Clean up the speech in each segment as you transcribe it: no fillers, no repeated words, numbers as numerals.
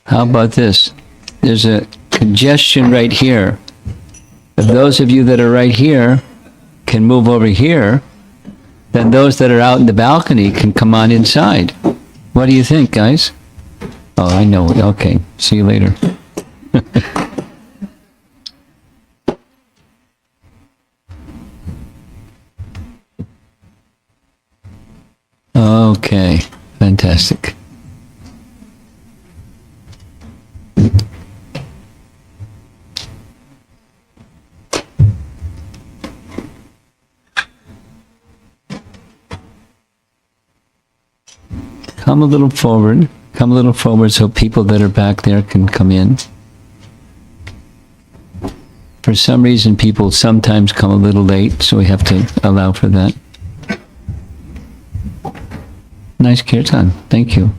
How about this? There's a congestion right here. If those of you that are right here can move over here, then those that are out in the balcony can come on inside. What do you think, guys? Oh, I know. Okay. See you later. Okay. Fantastic. Come a little forward. Come a little forward so people that are back there can come in. For some reason, people sometimes come a little late, so we have to allow for that. Nice kirtan. Thank you.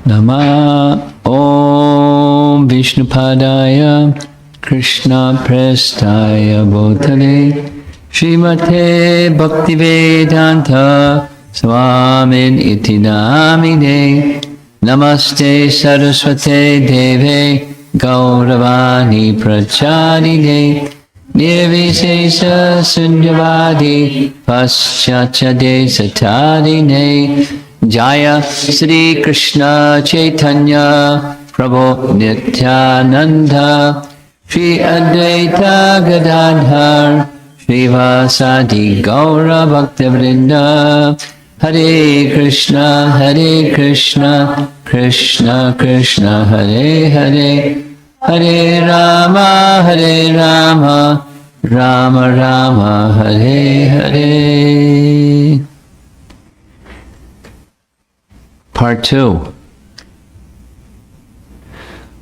Nama Om Vishnupadaya Krishna Prestaya Bhutale Srimate Bhaktivedanta Swamin Iti Namine Namaste Saraswate Deve Gauravani Pracharine Nirvisesa Sunyavadi Paschachade Satarine Jaya Sri Krishna Chaitanya Prabhu Nityananda Shri Advaita Gadadhar Srivasadi Gaura Bhaktivinoda Hare Krishna Krishna Krishna Hare Hare Hare Rama Rama Rama Hare Hare. Part 2.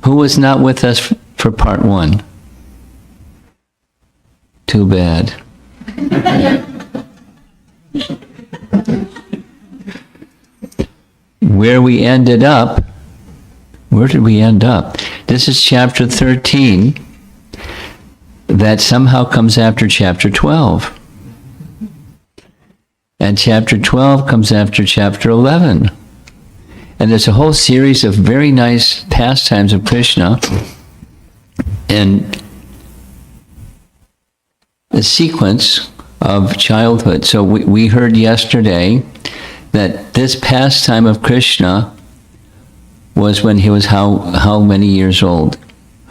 Who was not with us for part 1? Too bad. Where we ended up, where did we end up? This is chapter 13 that somehow comes after chapter 12. And chapter 12 comes after chapter 11. And there's a whole series of very nice pastimes of Krishna. And the sequence of childhood. So we heard yesterday that this pastime of Krishna was when he was how many years old?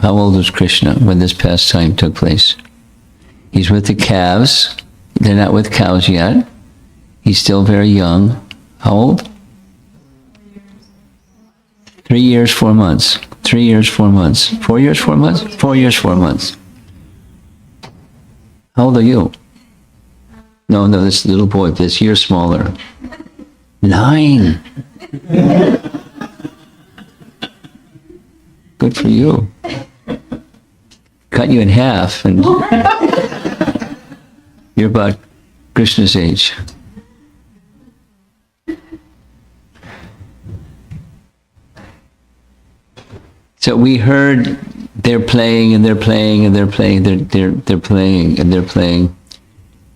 How old was Krishna when this pastime took place? He's with the calves. They're not with cows yet. He's still very young. How old? 3 years, 4 months. 3 years, 4 months. 4 years, 4 months? 4 years, 4 months. How old are you? No, this little boy, this year smaller. 9. Good for you. Cut you in half, and you're about Krishna's age. So we heard they're playing and they're playing and they're playing, they're playing and they're playing.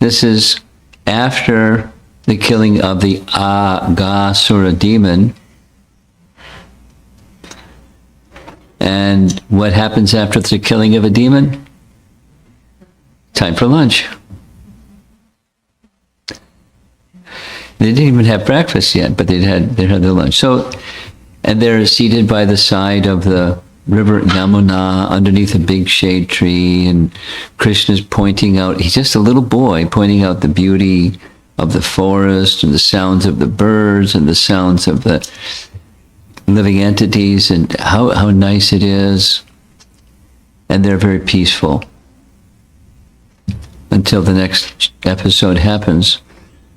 This is after the killing of the Aghasura demon. And what happens after the killing of a demon? Time for lunch. They didn't even have breakfast yet, but they had their lunch. So, and they're seated by the side of the river Yamuna underneath a big shade tree, and Krishna's pointing out, he's just a little boy pointing out the beauty of the forest and the sounds of the birds and the sounds of the living entities and how nice it is. And they're very peaceful until the next episode happens.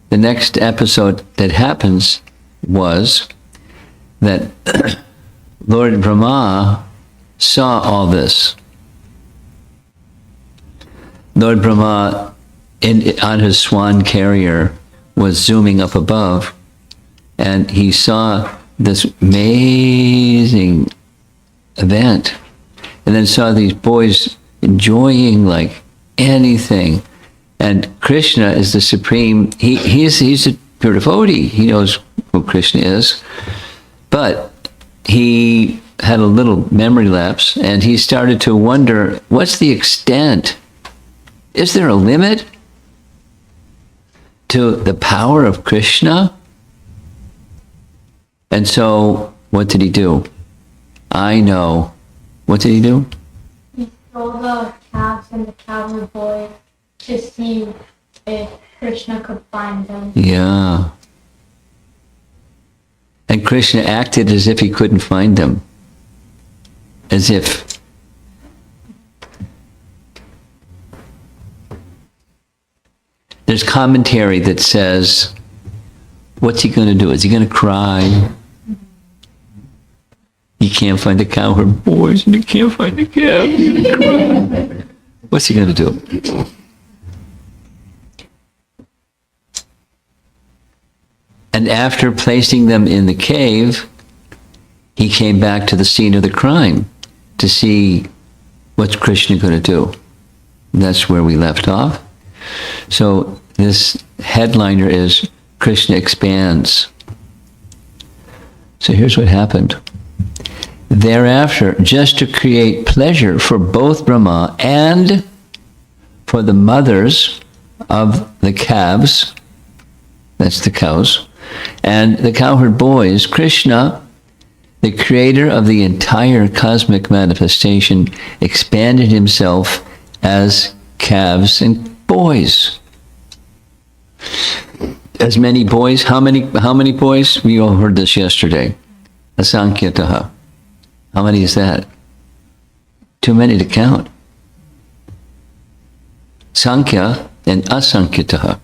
The next episode that happens was that Lord Brahma saw all this. Lord Brahma, on his swan carrier, was zooming up above, and he saw this amazing event, and then saw these boys enjoying like anything. And Krishna is the supreme, he's a pure devotee. He knows who Krishna is. But he had a little memory lapse, and he started to wonder, what's the extent? Is there a limit to the power of Krishna? And so, what did he do? I know. What did he do? He told the calves and the cowboy boy to see if Krishna could find them. Yeah. And Krishna acted as if he couldn't find them. As if. There's commentary that says, what's he going to do? Is he going to cry? He can't find the cowherd boys and he can't find the calves. He's going to cry. What's he going to do? And after placing them in the cave, he came back to the scene of the crime to see what's Krishna going to do. And that's where we left off. So this headliner is Krishna expands. So here's what happened. Thereafter, just to create pleasure for both Brahma and for the mothers of the calves, that's the cows, and the cowherd boys, Krishna, the creator of the entire cosmic manifestation, expanded himself as calves and boys. As many boys, how many boys? We all heard this yesterday. Asankyataha. How many is that? Too many to count. Sankhya and asankyataha.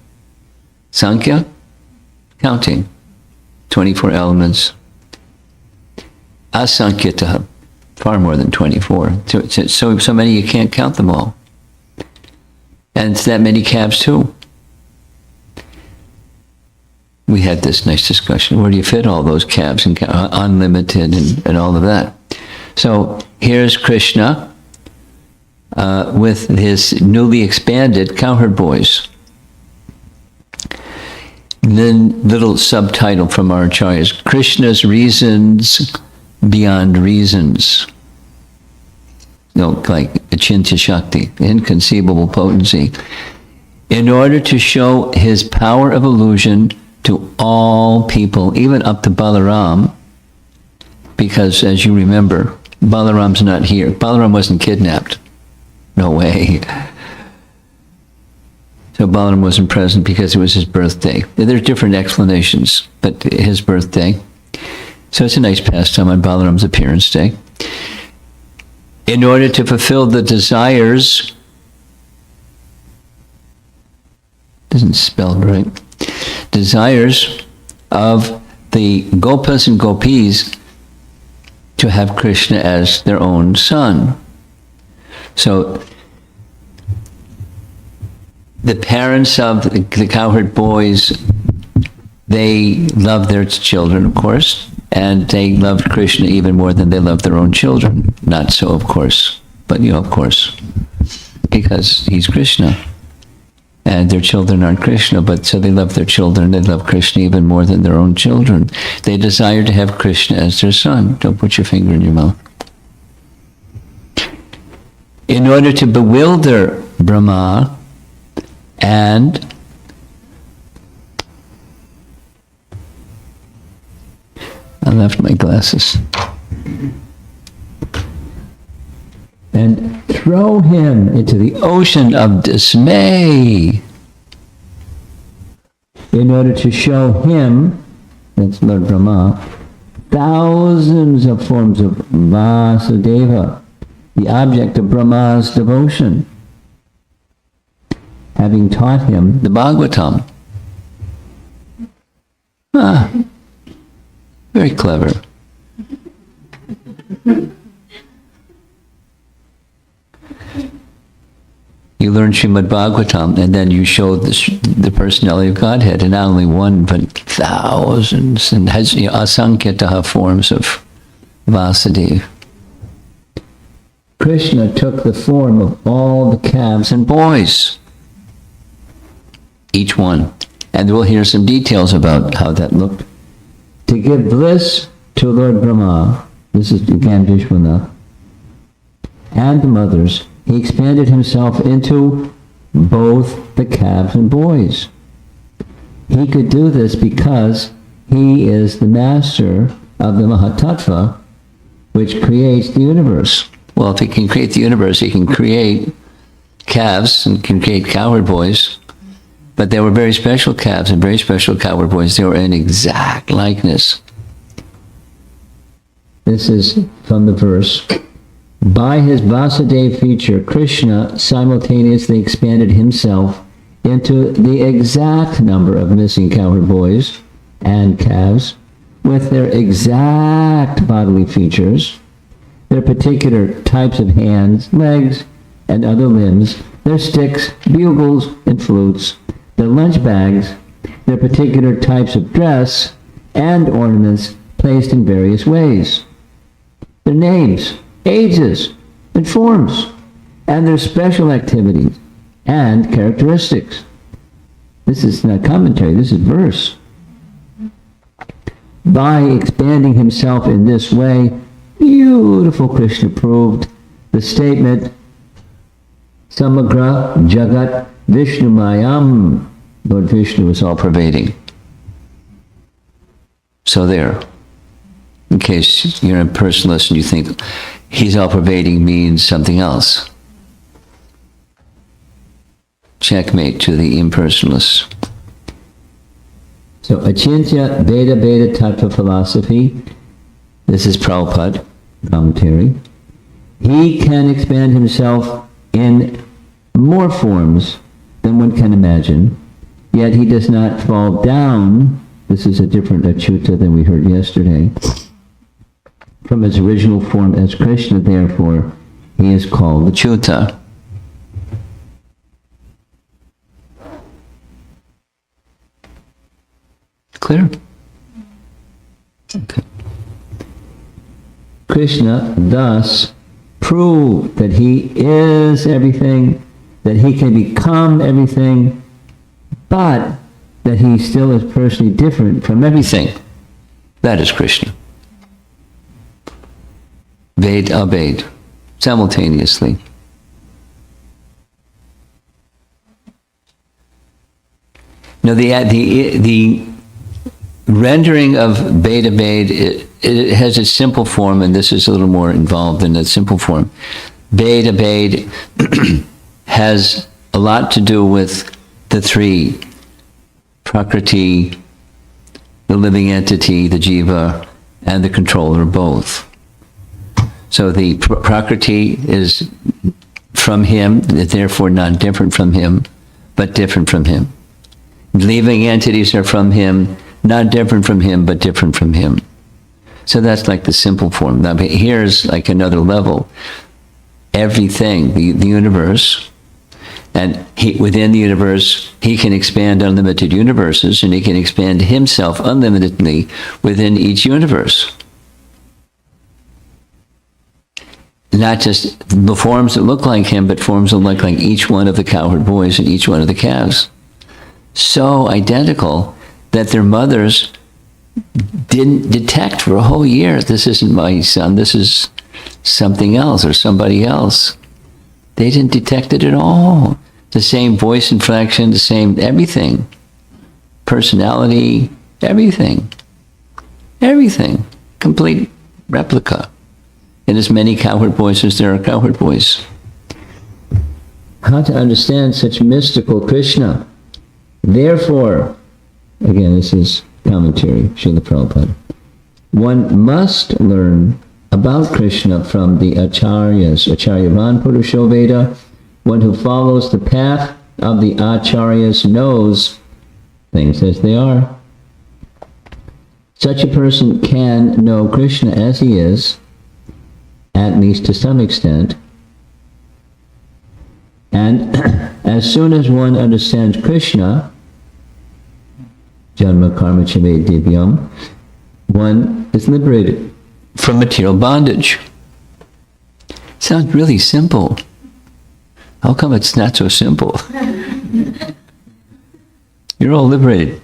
Sankhya, counting. 24 elements. Asankyataha, far more than 24. So many you can't count them all. And it's that many calves too. We had this nice discussion. Where do you fit all those calves and unlimited and all of that? So here's Krishna with his newly expanded cowherd boys. Then little subtitle from our acharyas, Krishna's reasons beyond reasons. Like Achintya Shakti, inconceivable potency. In order to show his power of illusion to all people, even up to Balaram, because as you remember, Balaram's not here. Balaram wasn't kidnapped. No way. So Balaram wasn't present because it was his birthday. There's different explanations, but his birthday. So it's a nice pastime on Balaram's appearance day. In order to fulfill the desires, isn't spelled right, desires of the gopas and gopis to have Krishna as their own son. So the parents of the cowherd boys, they loved their children, of course, and they loved Krishna even more than they loved their own children. Not so, of course, but of course, because he's Krishna. And their children aren't Krishna, but so they love their children, they love Krishna even more than their own children. They desire to have Krishna as their son. Don't put your finger in your mouth. In order to bewilder Brahma, and I left my glasses. And throw him into the ocean of dismay in order to show him, that's Lord Brahma, thousands of forms of Vasudeva, the object of Brahma's devotion, having taught him the Bhagavatam. Very clever. You learn Srimad Bhagavatam, and then you show the personality of Godhead, and not only one, but thousands, and has asankhataha forms of Vasudeva. Krishna took the form of all the calves and boys, each one. And we'll hear some details about how that looked. To give bliss to Lord Brahma, this is again Vishwanath, and the mothers, he expanded himself into both the calves and boys. He could do this because he is the master of the Mahatattva, which creates the universe. Well, if he can create the universe, he can create calves and can create cowherd boys. But they were very special calves and very special cowherd boys. They were in exact likeness. This is from the verse. By his Vasudeva feature, Krishna simultaneously expanded himself into the exact number of missing cowherd boys and calves with their exact bodily features, their particular types of hands, legs, and other limbs, their sticks, bugles, and flutes, their lunch bags, their particular types of dress, and ornaments placed in various ways, their names, ages, and forms, and their special activities and characteristics. This is not commentary, this is verse. By expanding himself in this way, beautiful Krishna proved the statement, Samagra Jagat Vishnumayam. Lord Vishnu is all-pervading. So there, in case you're a personalist and you think he's all-pervading means something else. Checkmate to the impersonalists. So Achintya Veda Tattva philosophy, this is Prabhupada commentary. He can expand himself in more forms than one can imagine, yet he does not fall down. This is a different achyuta than we heard yesterday. From his original form as Krishna, therefore, he is called achyuta. Clear? Okay. Krishna thus proved that he is everything, that he can become everything, but that he still is personally different from everything. That is Krishna. Ved Abed, simultaneously. Now the rendering of Ved Abed, it has a simple form, and this is a little more involved in the simple form. Ved Abed has a lot to do with the three: Prakriti, the living entity, the jiva, and the controller, both. So the Prakriti is from him, therefore not different from him, but different from him. Living entities are from him, not different from him, but different from him. So that's like the simple form. Now here's like another level. Everything, the universe, and within the universe, he can expand unlimited universes, and he can expand himself unlimitedly within each universe. Not just the forms that look like him, but forms that look like each one of the cowherd boys and each one of the calves. So identical that their mothers didn't detect for a whole year, this isn't my son, this is something else or somebody else. They didn't detect it at all. The same voice inflection, the same everything. Personality, everything. Everything. Complete replica. And as many cowherd boys as there are cowherd boys. How to understand such mystical Krishna? Therefore, again, this is commentary, Srila Prabhupada. One must learn about Krishna from the Acharyas, Acharyavan Purusho Veda. One who follows the path of the Acharyas knows things as they are. Such a person can know Krishna as he is, at least to some extent. And as soon as one understands Krishna, Janma Karma Chave Divyam, one is liberated from material bondage. Sounds really simple. How come it's not so simple? You're all liberated.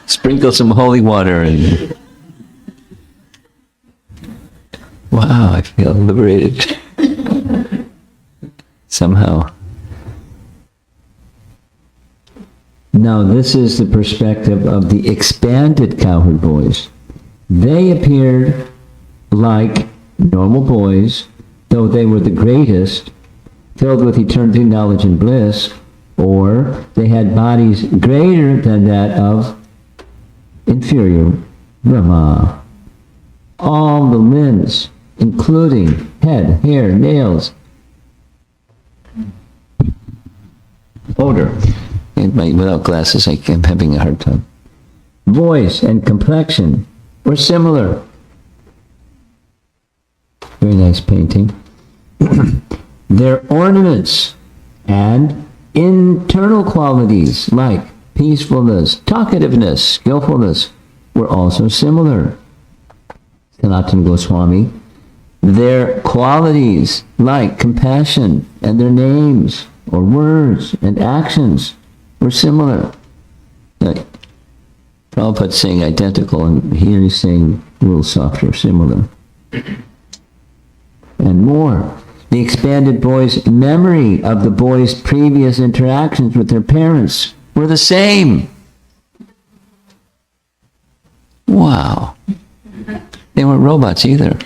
Sprinkle some holy water and wow, I feel liberated. Somehow. Now this is the perspective of the expanded cowherd boys. They appeared like normal boys, though they were the greatest, filled with eternity, knowledge, and bliss, or they had bodies greater than that of inferior Brahma. All the limbs, including head, hair, nails, odor. Without glasses, I'm having a hard time. Voice and complexion were similar. Very nice painting. Their ornaments and internal qualities like peacefulness, talkativeness, skillfulness were also similar. Sanatana Goswami. Their qualities like compassion and their names or words and actions were similar. Prabhupada's saying identical, and here he's saying a little softer, similar. And more. The expanded boys' memory of the boys' previous interactions with their parents were the same. Wow. They weren't robots either.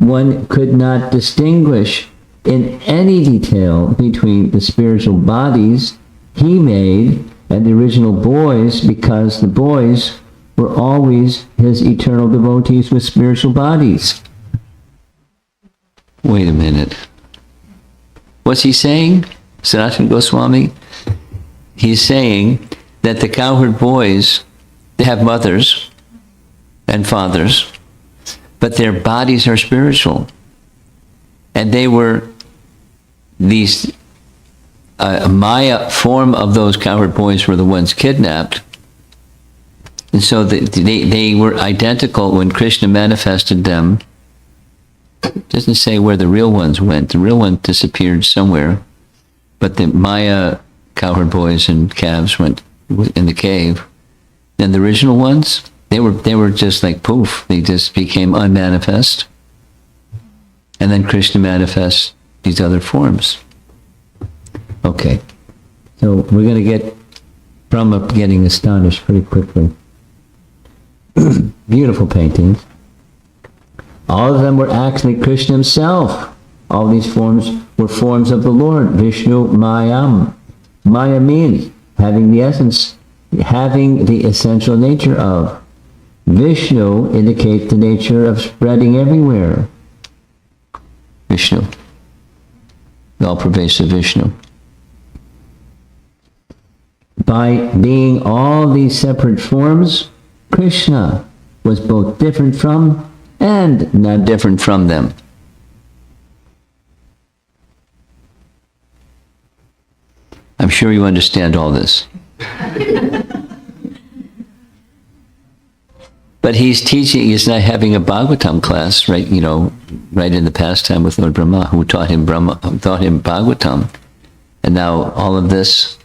One could not distinguish in any detail between the spiritual bodies he made and the original boys, because the boys were always his eternal devotees with spiritual bodies. Wait a minute. What's he saying? Sanatana Goswami? He's saying that the cowherd boys, they have mothers and fathers, but their bodies are spiritual. And they were these Maya form of those cowherd boys were the ones kidnapped. And so they were identical when Krishna manifested them. It doesn't say where the real ones went. The real one disappeared somewhere. but the Maya cowherd boys and calves went in the cave. And the original ones, they were just like poof. They just became unmanifest. And then Krishna manifests these other forms. Okay. So we're going to get Brahma getting astonished pretty quickly. Beautiful paintings. All of them were actually Krishna himself. All these forms were forms of the Lord, Vishnu Mayam. Maya means having the essence, having the essential nature of. Vishnu indicates the nature of spreading everywhere. Vishnu. The all-pervasive Vishnu. By being all these separate forms, Krishna was both different from and not different from them. I'm sure you understand all this. But he's teaching, he's not having a Bhagavatam class, right, right in the pastime with Lord Brahma, who taught him Bhagavatam. And now all of this,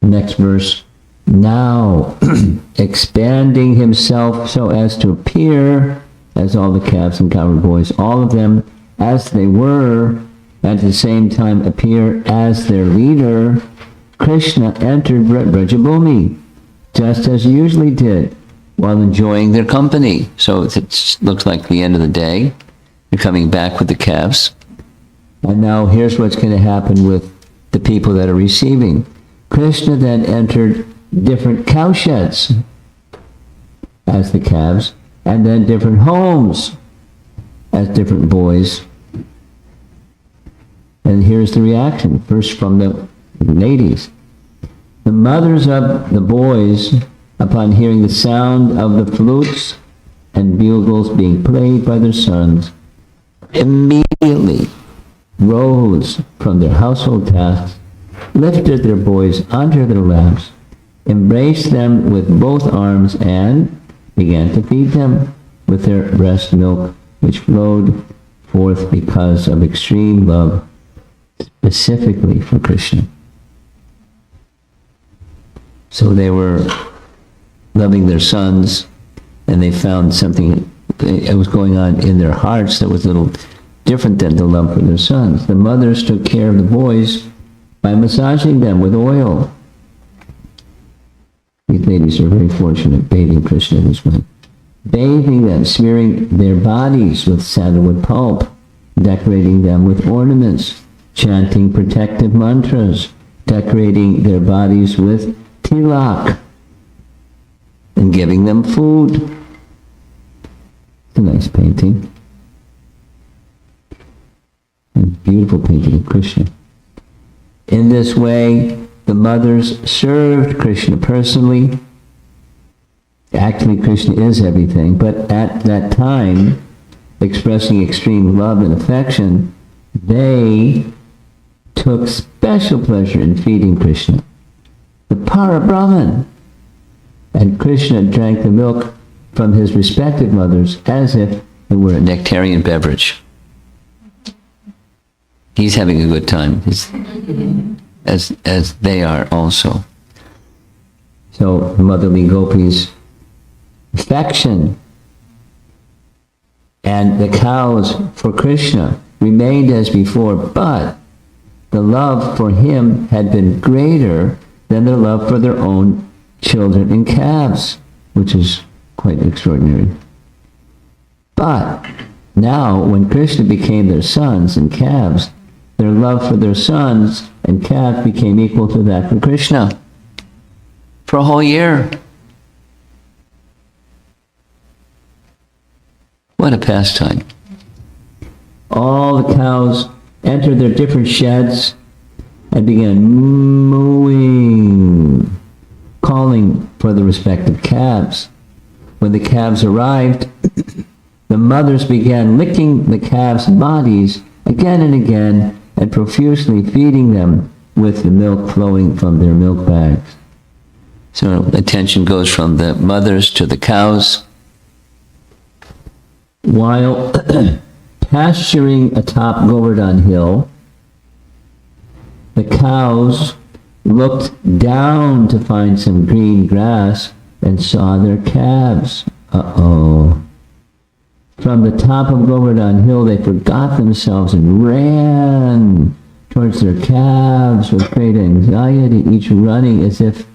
next verse, now expanding himself so as to appear as all the calves and cowherd boys, all of them as they were, at the same time appear as their leader, Krishna entered Brajabhumi, just as he usually did, while enjoying their company. So it looks like the end of the day. They're coming back with the calves. And now here's what's going to happen with the people that are receiving. Krishna then entered different cowsheds as the calves, and then different homes as different boys. And here's the reaction, first from the ladies. The mothers of the boys, upon hearing the sound of the flutes and bugles being played by their sons, immediately rose from their household tasks, lifted their boys onto their laps, embraced them with both arms, and began to feed them with their breast milk, which flowed forth because of extreme love, specifically for Krishna. So they were loving their sons, and they found something that was going on in their hearts that was a little different than the love for their sons. The mothers took care of the boys by massaging them with oil. These ladies are very fortunate, bathing Krishna this way. Bathing them, smearing their bodies with sandalwood pulp, decorating them with ornaments, chanting protective mantras, decorating their bodies with tilak, and giving them food. It's a nice painting. A beautiful painting of Krishna. In this way, the mothers served Krishna personally. Actually, Krishna is everything, but at that time, expressing extreme love and affection, they took special pleasure in feeding Krishna, the Para-Brahman. And Krishna drank the milk from his respective mothers as if it were a nectarian beverage. He's having a good time, as they are also. So motherly gopis' affection and the cows for Krishna remained as before, but the love for him had been greater than their love for their own children and calves, which is quite extraordinary. But now, when Krishna became their sons and calves, their love for their sons and calves became equal to that for Krishna for a whole year. What a pastime. All the cows entered their different sheds and began mooing, calling for the respective calves. When the calves arrived, the mothers began licking the calves' bodies again and again and profusely feeding them with the milk flowing from their milk bags. So attention goes from the mothers to the cows. While pasturing atop Govardhan Hill, The cows looked down to find some green grass and saw their calves. Uh-oh. From the top of Govardhan Hill, they forgot themselves and ran towards their calves with great anxiety, each running as if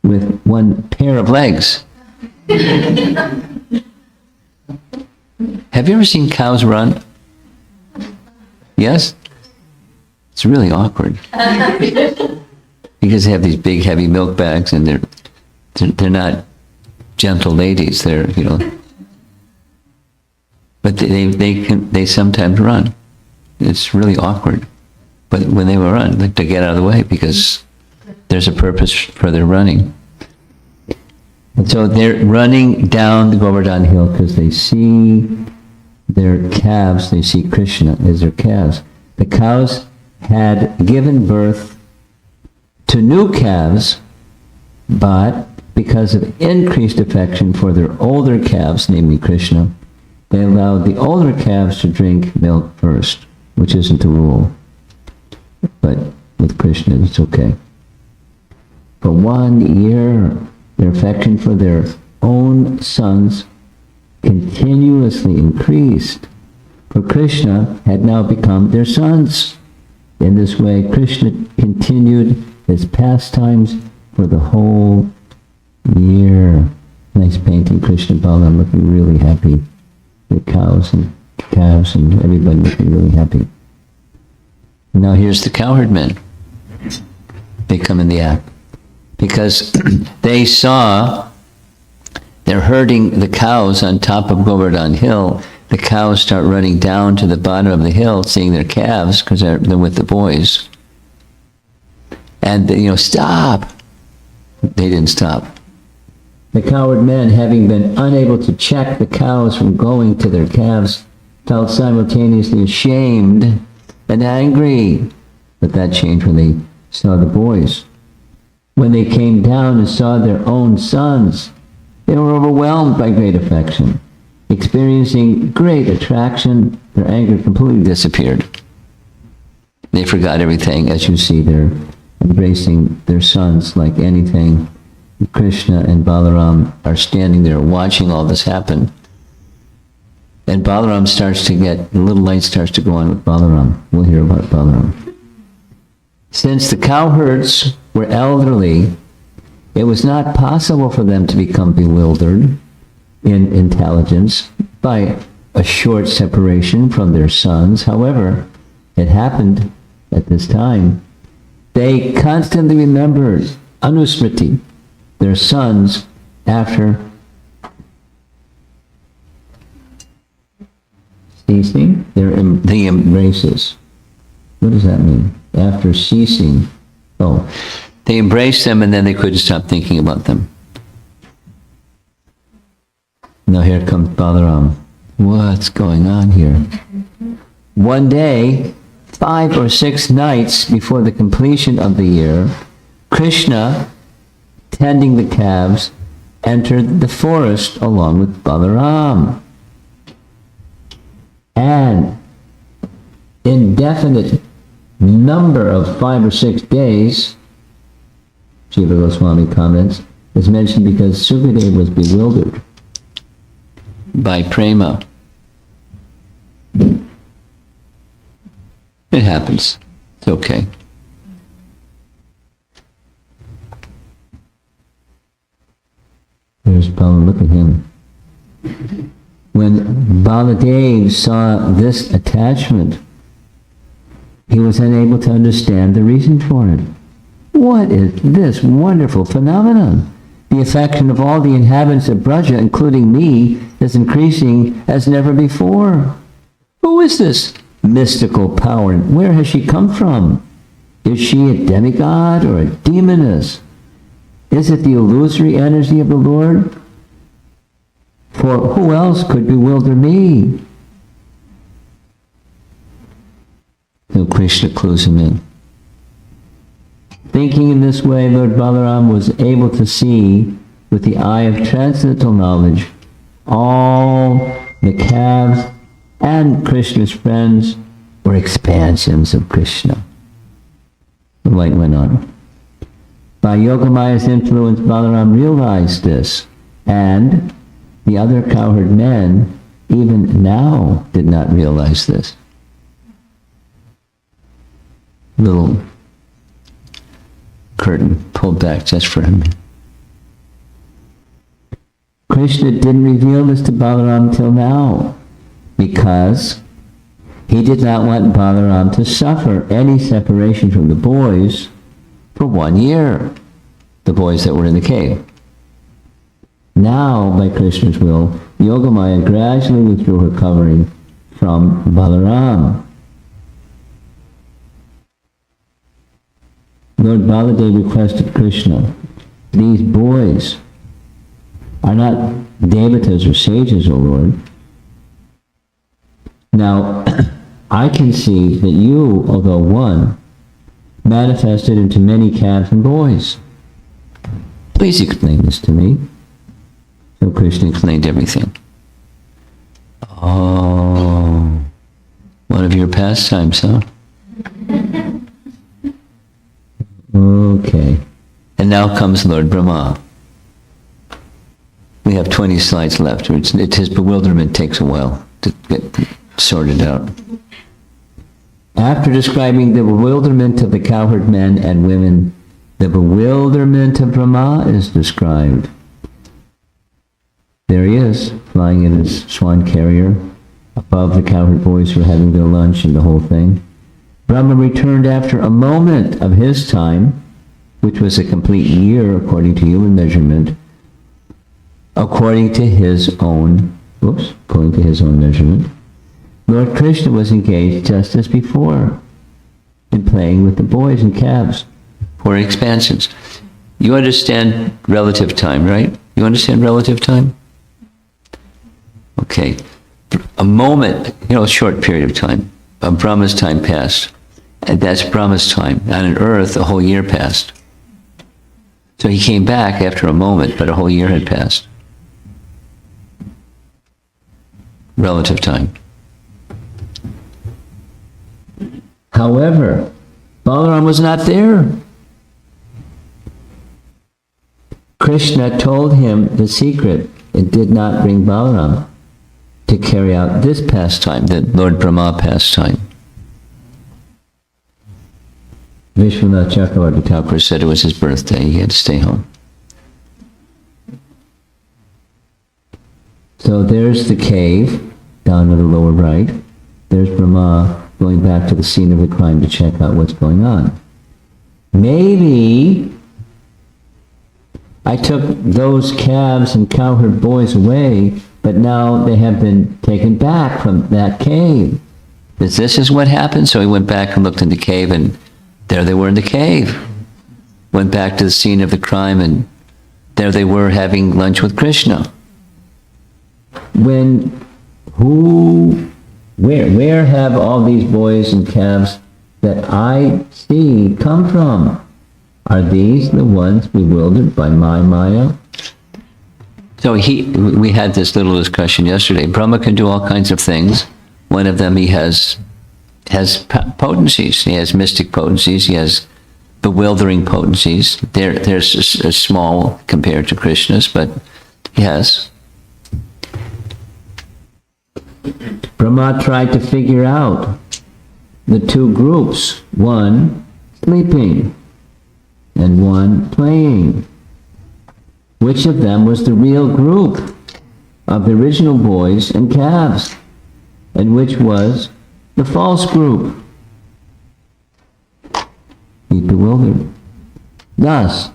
with one pair of legs. Have you ever seen cows run? Yes? It's really awkward. Because they have these big, heavy milk bags, and they're not gentle ladies. They're, but they sometimes run. It's really awkward. But when they will run, they have to get out of the way because there's a purpose for their running. And so they're running down the Govardhan Hill because they see their calves, they see Krishna as their calves. The cows had given birth to new calves, but because of increased affection for their older calves, namely Krishna, they allowed the older calves to drink milk first, which isn't the rule. But with Krishna, it's okay. For 1 year, their affection for their own sons continuously increased, for Krishna had now become their sons. In this way, Krishna continued his pastimes for the whole year. Nice painting, Krishna and Balaram looking really happy. The cows and calves and everybody looking really happy. Now here's the cowherd men. They come in the act. Because they saw they're herding the cows on top of Govardhan Hill. The cows start running down to the bottom of the hill, seeing their calves, because they're with the boys. And, stop. They didn't stop. The cowherd men, having been unable to check the cows from going to their calves, felt simultaneously ashamed and angry. But that changed when they saw the boys. When they came down and saw their own sons, they were overwhelmed by great affection. Experiencing great attraction, their anger completely disappeared. They forgot everything. As you see, they're embracing their sons like anything. Krishna and Balaram are standing there watching all this happen. And Balaram starts to get, the little light starts to go on with Balaram. We'll hear about Balaram. Since the cowherds were elderly, it was not possible for them to become bewildered in intelligence by a short separation from their sons. However, it happened at this time. They constantly remembered Anusmriti, their sons, after ceasing the embraces. What does that mean? After ceasing. Oh, they embraced them and then they couldn't stop thinking about them. Now here comes Balaram. What's going on here? One day, 5 or 6 nights before the completion of the year, Krishna, tending the calves, entered the forest along with Balaram. An indefinite number of 5 or 6 days, Jiva Goswami comments, is mentioned because Sukadeva was bewildered by prema. It happens. It's okay. There's Balaram, look at him. When Baladev saw this attachment, he was unable to understand the reason for it. What is this wonderful phenomenon? The affection of all the inhabitants of Braja, including me, is increasing as never before. Who is this mystical power? Where has she come from? Is she a demigod or a demoness? Is it the illusory energy of the Lord? For who else could bewilder me? So Krishna clues him in. Thinking in this way, Lord Balaram was able to see with the eye of transcendental knowledge all the calves and Krishna's friends were expansions of Krishna. The light went on. By Yogamaya's influence, Balaram realized this, and the other cowherd men even now did not realize this. Little curtain pulled back just for him. Krishna didn't reveal this to Balaram till now, because he did not want Balaram to suffer any separation from the boys for 1 year, the boys that were in the cave. Now, by Krishna's will, Yogamaya gradually withdrew her covering from Balaram. Lord Baladev requested Krishna, these boys are not devatas or sages, O Lord. Now, I can see that you, although one, manifested into many calves and boys. Please explain this to me. So Krishna explained everything. Oh, one of your pastimes, huh? Okay. And now comes Lord Brahma. We have 20 slides left. His bewilderment takes a while to get sorted out. After describing the bewilderment of the cowherd men and women, the bewilderment of Brahma is described. There he is, flying in his swan carrier, above the cowherd boys who are having their lunch and the whole thing. Brahma returned after a moment of his time, which was a complete year according to human measurement, according to his own measurement. Lord Krishna was engaged just as before in playing with the boys and calves for expansions. You understand relative time, right? You understand relative time? Okay. A moment, a short period of time. Brahma's time passed. And that's Brahma's time. On earth, a whole year passed. So he came back after a moment, but a whole year had passed. Relative time. However, Balaram was not there. Krishna told him the secret. It did not bring Balaram to carry out this pastime, the Lord Brahma pastime. Vishwanath Chakravarti Thakur said it was his birthday. He had to stay home. So there's the cave, down to the lower right. There's Brahma going back to the scene of the crime to check out what's going on. Maybe I took those calves and cowherd boys away, but now they have been taken back from that cave. This is what happened? So he went back and looked in the cave, and there they were in the cave. Went back to the scene of the crime, and there they were having lunch with Krishna. Where have all these boys and calves that I see come from? Are these the ones bewildered by my Maya? So we had this little discussion yesterday. Brahma can do all kinds of things. One of them, he has potencies. He has mystic potencies. He has bewildering potencies. They're small compared to Krishna's, but he has. Brahma tried to figure out the two groups, one sleeping and one playing. Which of them was the real group of the original boys and calves, and which was the false group? He's bewildered. Thus,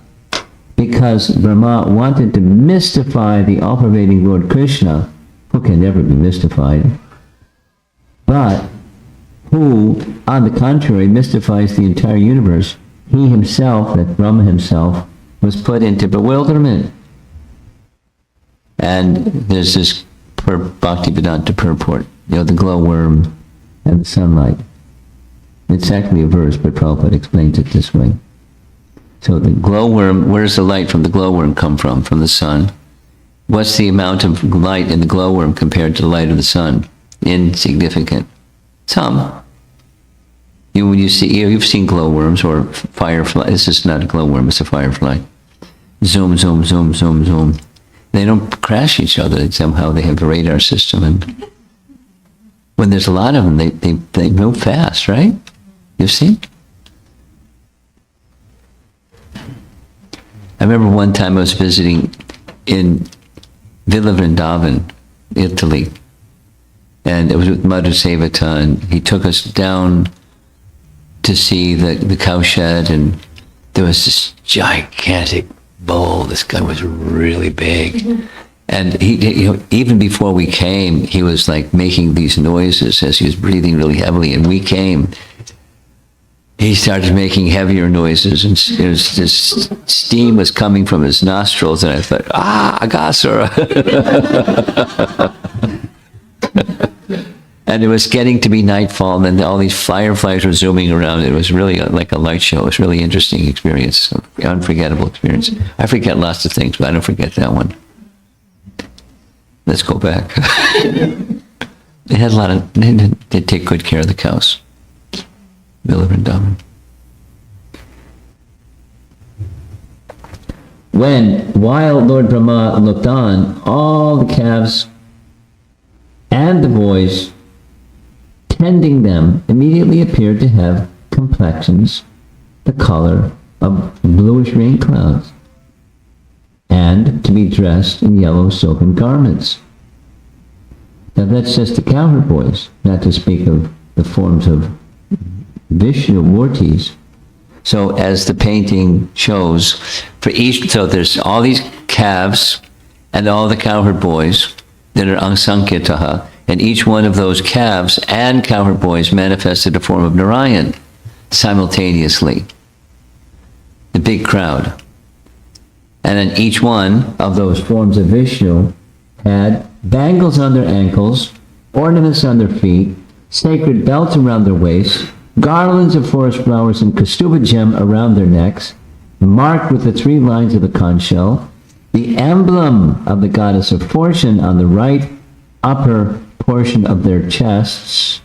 because Brahma wanted to mystify the all-pervading Lord Krishna, who can never be mystified, but who, on the contrary, mystifies the entire universe, he himself, that Brahma himself, was put into bewilderment. And there's this Bhaktivedanta purport, the glowworm and the sunlight. It's actually a verse, but Prabhupada explains it this way. So the glowworm, where does the light from the glowworm come from? From the sun. What's the amount of light in the glowworm compared to the light of the sun? Insignificant. Some. When you see, you've seen glowworms or firefly. This is not a glowworm, it's a firefly. Zoom, zoom, zoom, zoom, zoom. They don't crash each other. Somehow they have a radar system, and when there's a lot of them, they move fast, right? You've seen? I remember one time I was visiting in Villa Vrindavan, Italy, and it was with Madhu Sevata, and he took us down to see the cow shed, and there was this gigantic bull. This guy was really big. And he even before we came, he was like making these noises as he was breathing really heavily, and we came. He started making heavier noises, and this steam was coming from his nostrils, and I thought, Agasura. And it was getting to be nightfall, and then all these fireflies were zooming around. It was really like a light show. It was a really interesting experience, unforgettable experience. I forget lots of things, but I don't forget that one. Let's go back. They had a lot of, they take good care of the cows. Villa Vrindavan. While Lord Brahma looked on, all the calves and the boys tending them immediately appeared to have complexions the color of bluish rain clouds, and to be dressed in yellow silken garments. Now that's just the cowherd boys, not to speak of the forms of Vishnu Murtis. So as the painting shows, for each, so there's all these calves and all the cowherd boys that are Ansankitaha, and each one of those calves and cowherd boys manifested a form of Narayan simultaneously. The big crowd. And then each one of those forms of Vishnu had bangles on their ankles, ornaments on their feet, sacred belts around their waists, garlands of forest flowers and kastuba gem around their necks, marked with the 3 lines of the conch shell, the emblem of the goddess of fortune on the right upper portion of their chests,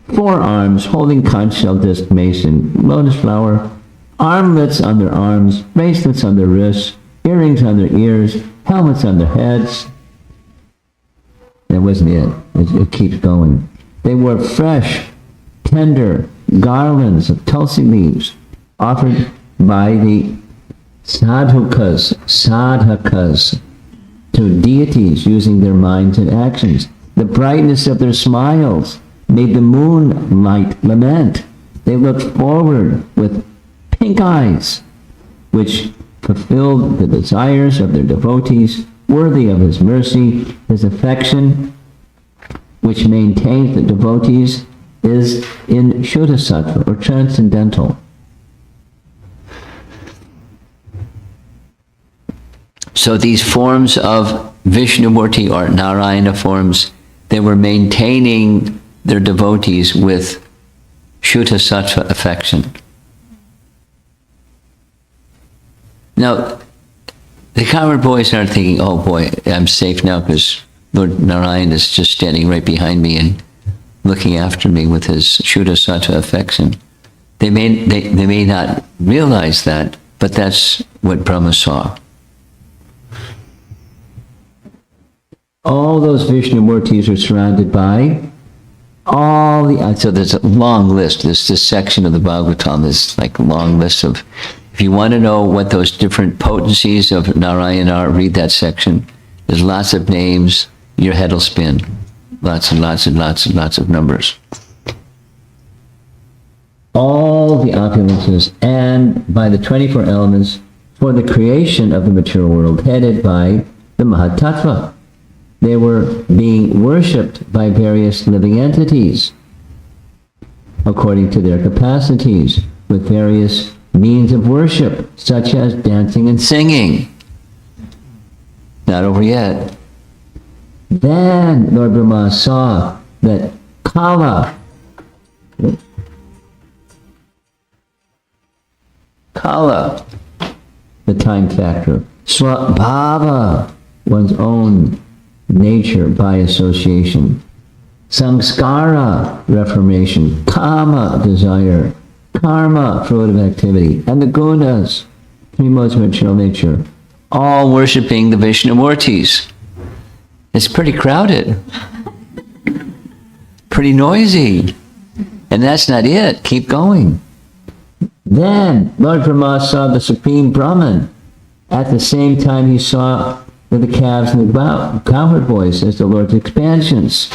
4 arms holding conch shell, disc, mason, lotus flower, armlets on their arms, bracelets on their wrists, earrings on their ears, helmets on their heads. That wasn't it. It keeps going. They wore fresh, tender garlands of tulsi leaves offered by the sadhakas to deities using their minds and actions. The brightness of their smiles made the moonlight lament. They looked forward with pink eyes, which fulfilled the desires of their devotees, worthy of his mercy. His affection, which maintains the devotees, is in Shuddha Sattva, or transcendental. So these forms of Vishnumurti, or Narayana forms, they were maintaining their devotees with Shuddha Sattva affection. Now, the cowherd boys aren't thinking, oh boy, I'm safe now because Lord Narayan is just standing right behind me and looking after me with his Shuddha Sattva affection. They may not realize that, but that's what Brahma saw. All those Vishnu Murtis are surrounded by all the, so there's a long list. This section of the Bhagavatam is like a long list of, if you want to know what those different potencies of Narayana are, read that section. There's lots of names, your head will spin. Lots and lots and lots and lots of numbers. All the opulences and by the 24 elements for the creation of the material world headed by the Mahatattva. They were being worshipped by various living entities according to their capacities, with various means of worship, such as dancing and singing. Not over yet. Then Lord Brahma saw that Kala, the time factor, Swabhava, one's own nature by association, Samskara, reformation. Kama, desire. Karma, fruit of activity. And the gunas, three modes of material nature. All worshipping the Vishnumurtis. It's pretty crowded. Pretty noisy. And that's not it. Keep going. Then Lord Brahma saw the Supreme Brahman. At the same time he saw the calves and the cowherd boys as the Lord's expansions.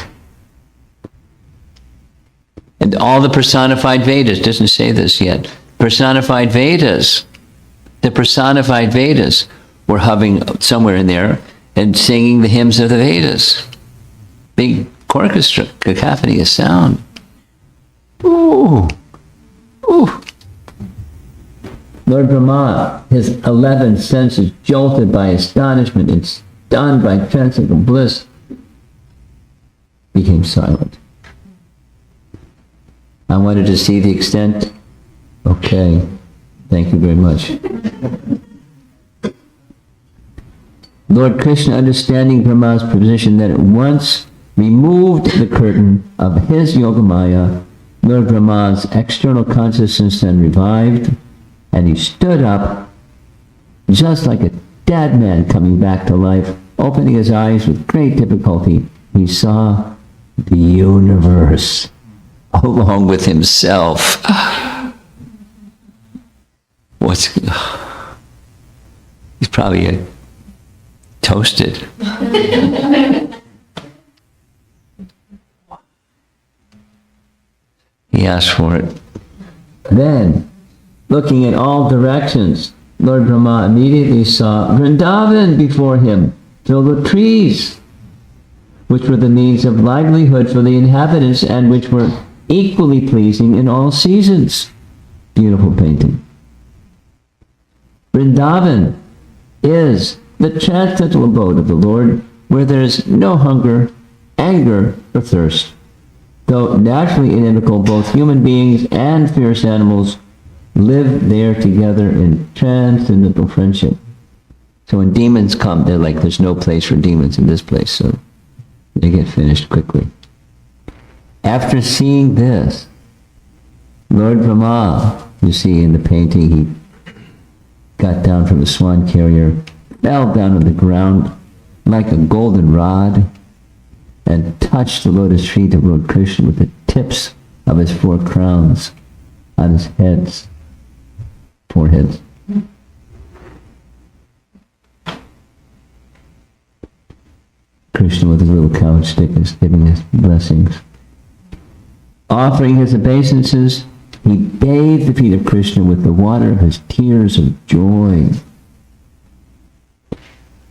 And all the personified Vedas, doesn't say this yet, personified Vedas, the personified Vedas were hovering somewhere in there and singing the hymns of the Vedas. Big orchestra, cacophony of sound. Ooh, ooh. Lord Brahma, his 11 senses jolted by astonishment and stunned by transcendental bliss, became silent. I wanted to see the extent. Okay, thank you very much. Lord Krishna, understanding Brahma's position, that at once removed the curtain of his Yogamaya. Lord Brahma's external consciousness then revived, and he stood up just like a dead man coming back to life. Opening his eyes with great difficulty, he saw the universe along with himself. He's probably toasted. He asked for it. Then, looking in all directions, Lord Brahma immediately saw Vrindavan before him, filled with trees, which were the means of livelihood for the inhabitants and which were equally pleasing in all seasons. Beautiful painting. Vrindavan is the transcendental abode of the Lord, where there is no hunger, anger, or thirst. Though naturally inimical, both human beings and fierce animals live there together in transcendental friendship. So when demons come, they're like, there's no place for demons in this place, so they get finished quickly. After seeing this, Lord Brahma, you see in the painting, he got down from the swan carrier, fell down on the ground like a golden rod, and touched the lotus feet of Lord Krishna with the tips of his 4 crowns on his foreheads. Krishna with a little couch stick is giving his blessings. Offering his obeisances, he bathed the feet of Krishna with the water of his tears of joy.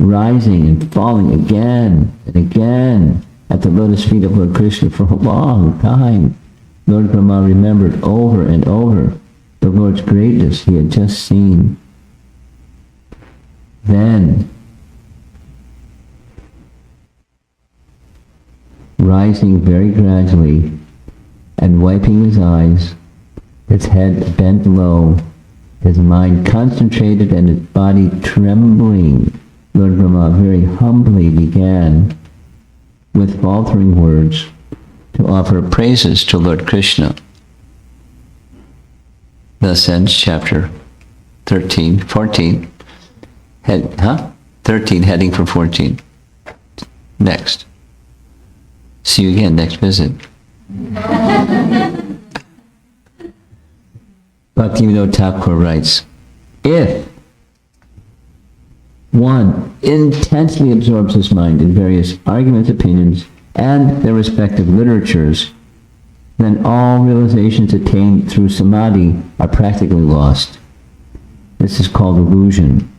Rising and falling again and again at the lotus feet of Lord Krishna for a long time, Lord Brahma remembered over and over the Lord's greatness he had just seen. Then, rising very gradually and wiping his eyes, his head bent low, his mind concentrated and his body trembling, Lord Brahma very humbly began, with faltering words, to offer praises to Lord Krishna. Thus ends chapter 14, 13 heading for 14. Next. See you again next visit. Bhaktivinoda Thakur writes, if one intensely absorbs his mind in various arguments, opinions, and their respective literatures, then all realizations attained through samadhi are practically lost. This is called illusion,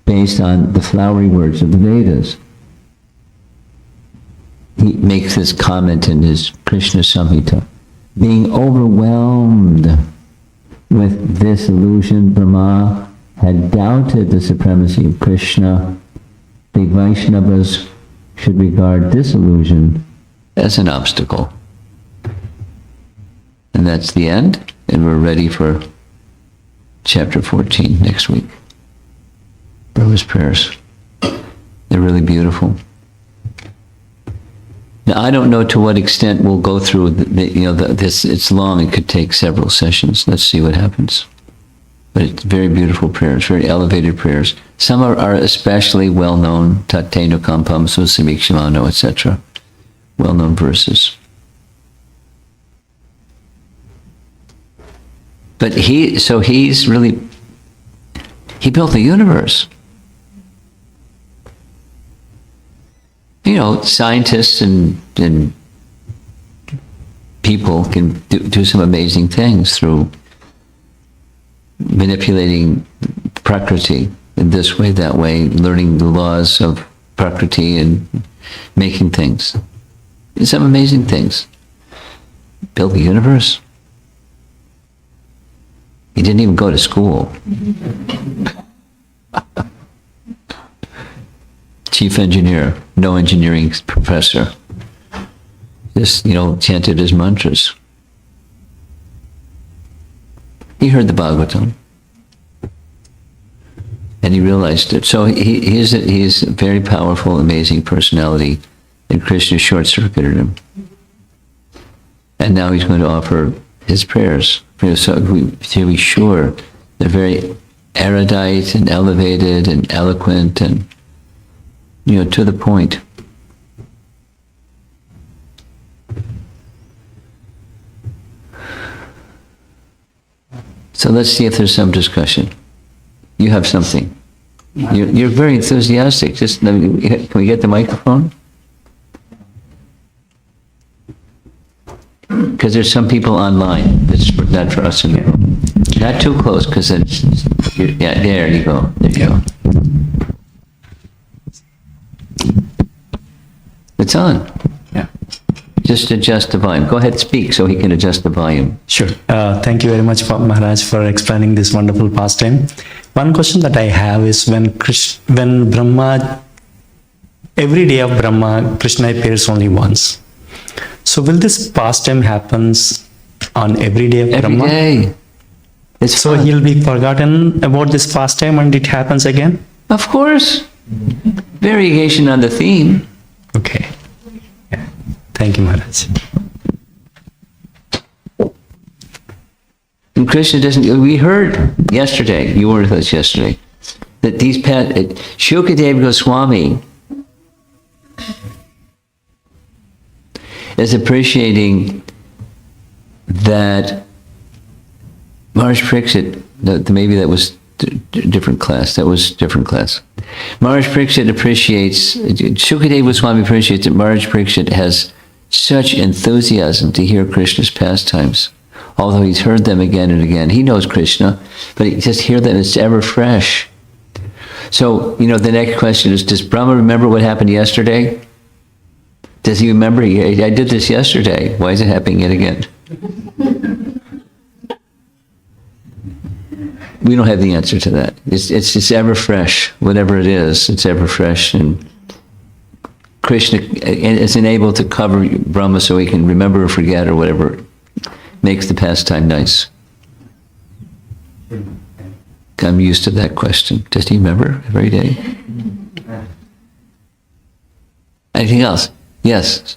based on the flowery words of the Vedas. He makes this comment in his Krishna Samhita. Being overwhelmed with this illusion, Brahma had doubted the supremacy of Krishna. The Vaishnavas should regard this illusion as an obstacle. And that's the end, and we're ready for chapter 14 next week. Brahma's prayers. They're really beautiful. Now, I don't know to what extent we'll go through this. It's long. It could take several sessions. Let's see what happens. But it's very beautiful prayers, very elevated prayers. Some are especially well-known, Tateno Kampam, Susamikshimano, etc. Well-known verses. But he built the universe. Scientists and people can do some amazing things through manipulating Prakriti in this way, that way, learning the laws of Prakriti and making things. Some amazing things. Build the universe. He didn't even go to school. Chief engineer, no engineering professor. Just, chanted his mantras. He heard the Bhagavatam. And he realized it. So he's a very powerful, amazing personality, and Krishna short-circuited him. And now he's going to offer his prayers. So to be sure, they're very erudite and elevated and eloquent and, to the point. So let's see if there's some discussion. You have something. You're very enthusiastic. Can we get the microphone? Because there's some people online. That's not for us in the room. Not too close, because it's... Yeah, there you go. There you go. It's on. Yeah. Just adjust the volume. Go ahead, speak so he can adjust the volume. Sure. Thank you very much, Maharaj, for explaining this wonderful pastime. One question that I have is when Brahma, every day of Brahma, Krishna appears only once. So will this pastime happens on every day of Brahma? Every day. So fun. he'll be forgotten about this pastime and it happens again? Of course. Variation on the theme. Okay. Yeah. Thank you, Maharaj. And Krishna doesn't... We heard yesterday, you were with us yesterday, that these... Shukadeva Goswami is appreciating that Maharaj Pariksit, maybe that was different class. That was different class. Maharaj Pariksit appreciates, Shukadeva Goswami appreciates that Maharaj Pariksit has such enthusiasm to hear Krishna's pastimes. Although he's heard them again and again. He knows Krishna, but he just hear them, it's ever fresh. So, the next question is, does Brahma remember what happened yesterday? Does he remember? I did this yesterday. Why is it happening yet again? We don't have the answer to that. It's ever fresh. Whatever it is, it's ever fresh. And Krishna is enabled to cover Brahma so he can remember or forget or whatever makes the pastime nice. I'm used to that question. Does he remember every day? Anything else? Yes.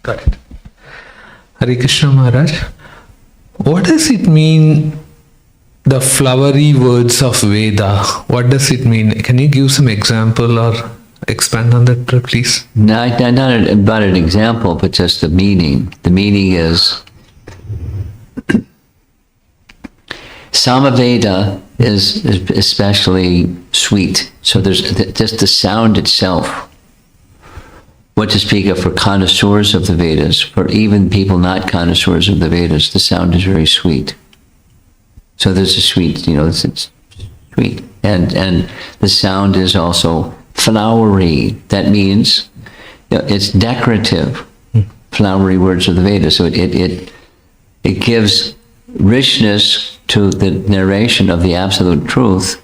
Got it. Hare Krishna Maharaj. What does it mean, the flowery words of Veda? What does it mean? Can you give some example or expand on that, please? Not about an example, but just the meaning. The meaning is Samaveda is especially sweet. So there's just the sound itself. What to speak of for connoisseurs of the Vedas, for even people not connoisseurs of the Vedas, the sound is very sweet. So there's a sweet, it's sweet. And the sound is also flowery. That means it's decorative, flowery words of the Vedas. So it gives richness to the narration of the absolute truth,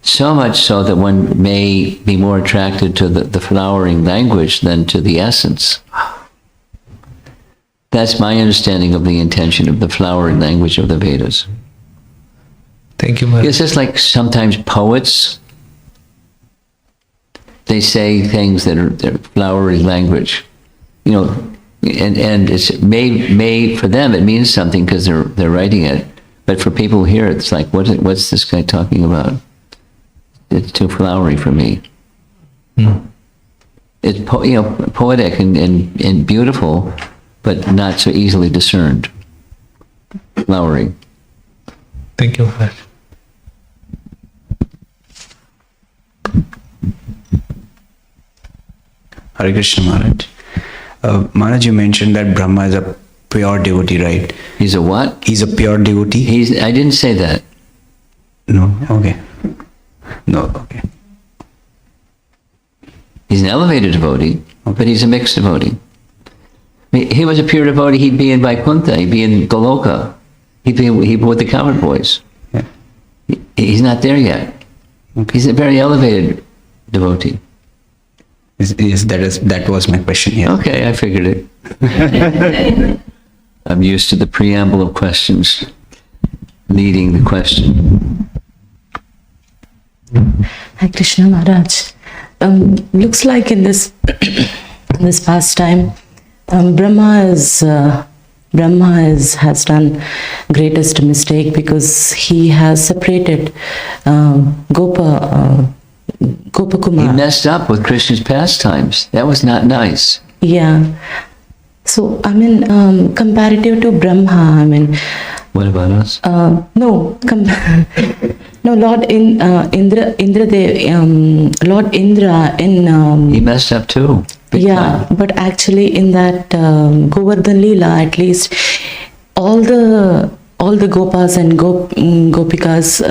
so much so that one may be more attracted to the flowering language than to the essence. That's my understanding of the intention of the flowering language of the Vedas. Thank you, Maharaj. It's just like sometimes poets, they say things that are they're flowery language, you know, and it's may for them it means something because they're writing it, but for people here it's like what's this guy talking about? It's too flowery for me. It's poetic and beautiful, but not so easily discerned. Flowery. Thank you, Maharaj. Hare Krishna Maharaj. Maharaj, you mentioned that Brahma is a pure devotee, right? He's a what? He's a pure devotee? I didn't say that. No? Okay. No, okay. He's an elevated devotee, but he's a mixed devotee. I mean, he was a pure devotee, he'd be in Vaikuntha, he'd be in Goloka, he'd be with the cowherd boys. Yeah. He's not there yet. Okay. He's a very elevated devotee. Yes, that was my question here. Okay, I figured it. I'm used to the preamble of questions leading the question. Hi Krishna Maharaj. Looks like in this this pastime, Brahma has done greatest mistake because he has separated He Kumar. messed up with Krishna's pastimes. That was not nice. Yeah. So I mean, comparative to Brahma, I mean, What about us? no, no, Lord Lord Indra in He messed up too. Big yeah, time. but actually in that Govardhan Leela, at least all the Gopas and Gopikas,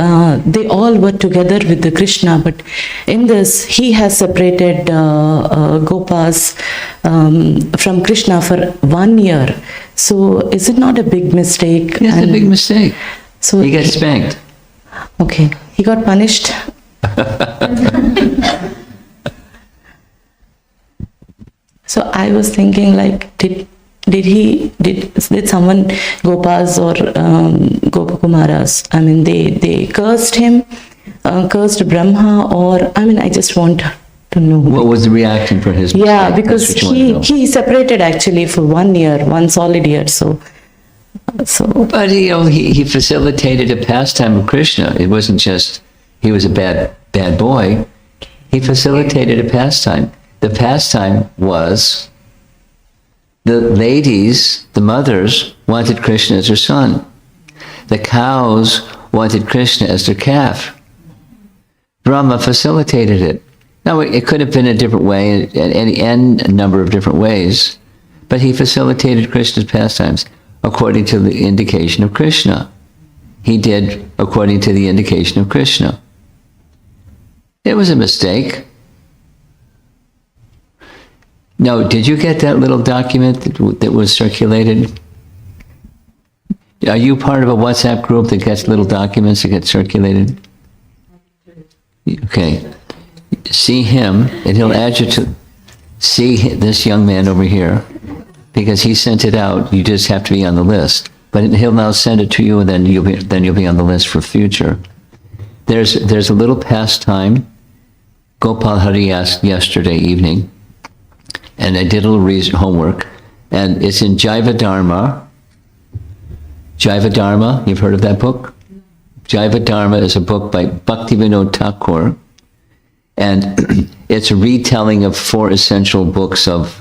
they all were together with the Krishna. But in this, he has separated Gopas from Krishna for 1 year. So is it not a big mistake? That's a And big mistake. So He got spanked. okay, he got punished. So I was thinking, like, did someone, Gopas or Gopakumaras, I mean, they cursed him, cursed Brahma, or I mean, I just want to know. What was the reaction for his mistake? Yeah, That's because what you want to know. he separated actually for 1 year, 1 solid year. So But he facilitated a pastime of Krishna. It wasn't just he was a bad boy. He facilitated a pastime. The pastime was the ladies, the mothers, wanted Krishna as their son. The cows wanted Krishna as their calf. Brahma facilitated it. Now, it could have been a different way, and a number of different ways, but he facilitated Krishna's pastimes according to the indication of Krishna. He did according to the indication of Krishna. It was a mistake. No, did you get that little document that was circulated? Are you part of a WhatsApp group that gets little documents that get circulated? Okay. See him, and he'll add you to see this young man over here, because he sent it out. You just have to be on the list. But he'll now send it to you, and then you'll be on the list for future. There's a little pastime. Gopal Hari asked yesterday evening, and I did a little homework, and it's in Jaiva Dharma. Jaiva Dharma, you've heard of that book? Jaiva Dharma is a book by Bhaktivinoda Thakur, and it's a retelling of 4 essential books of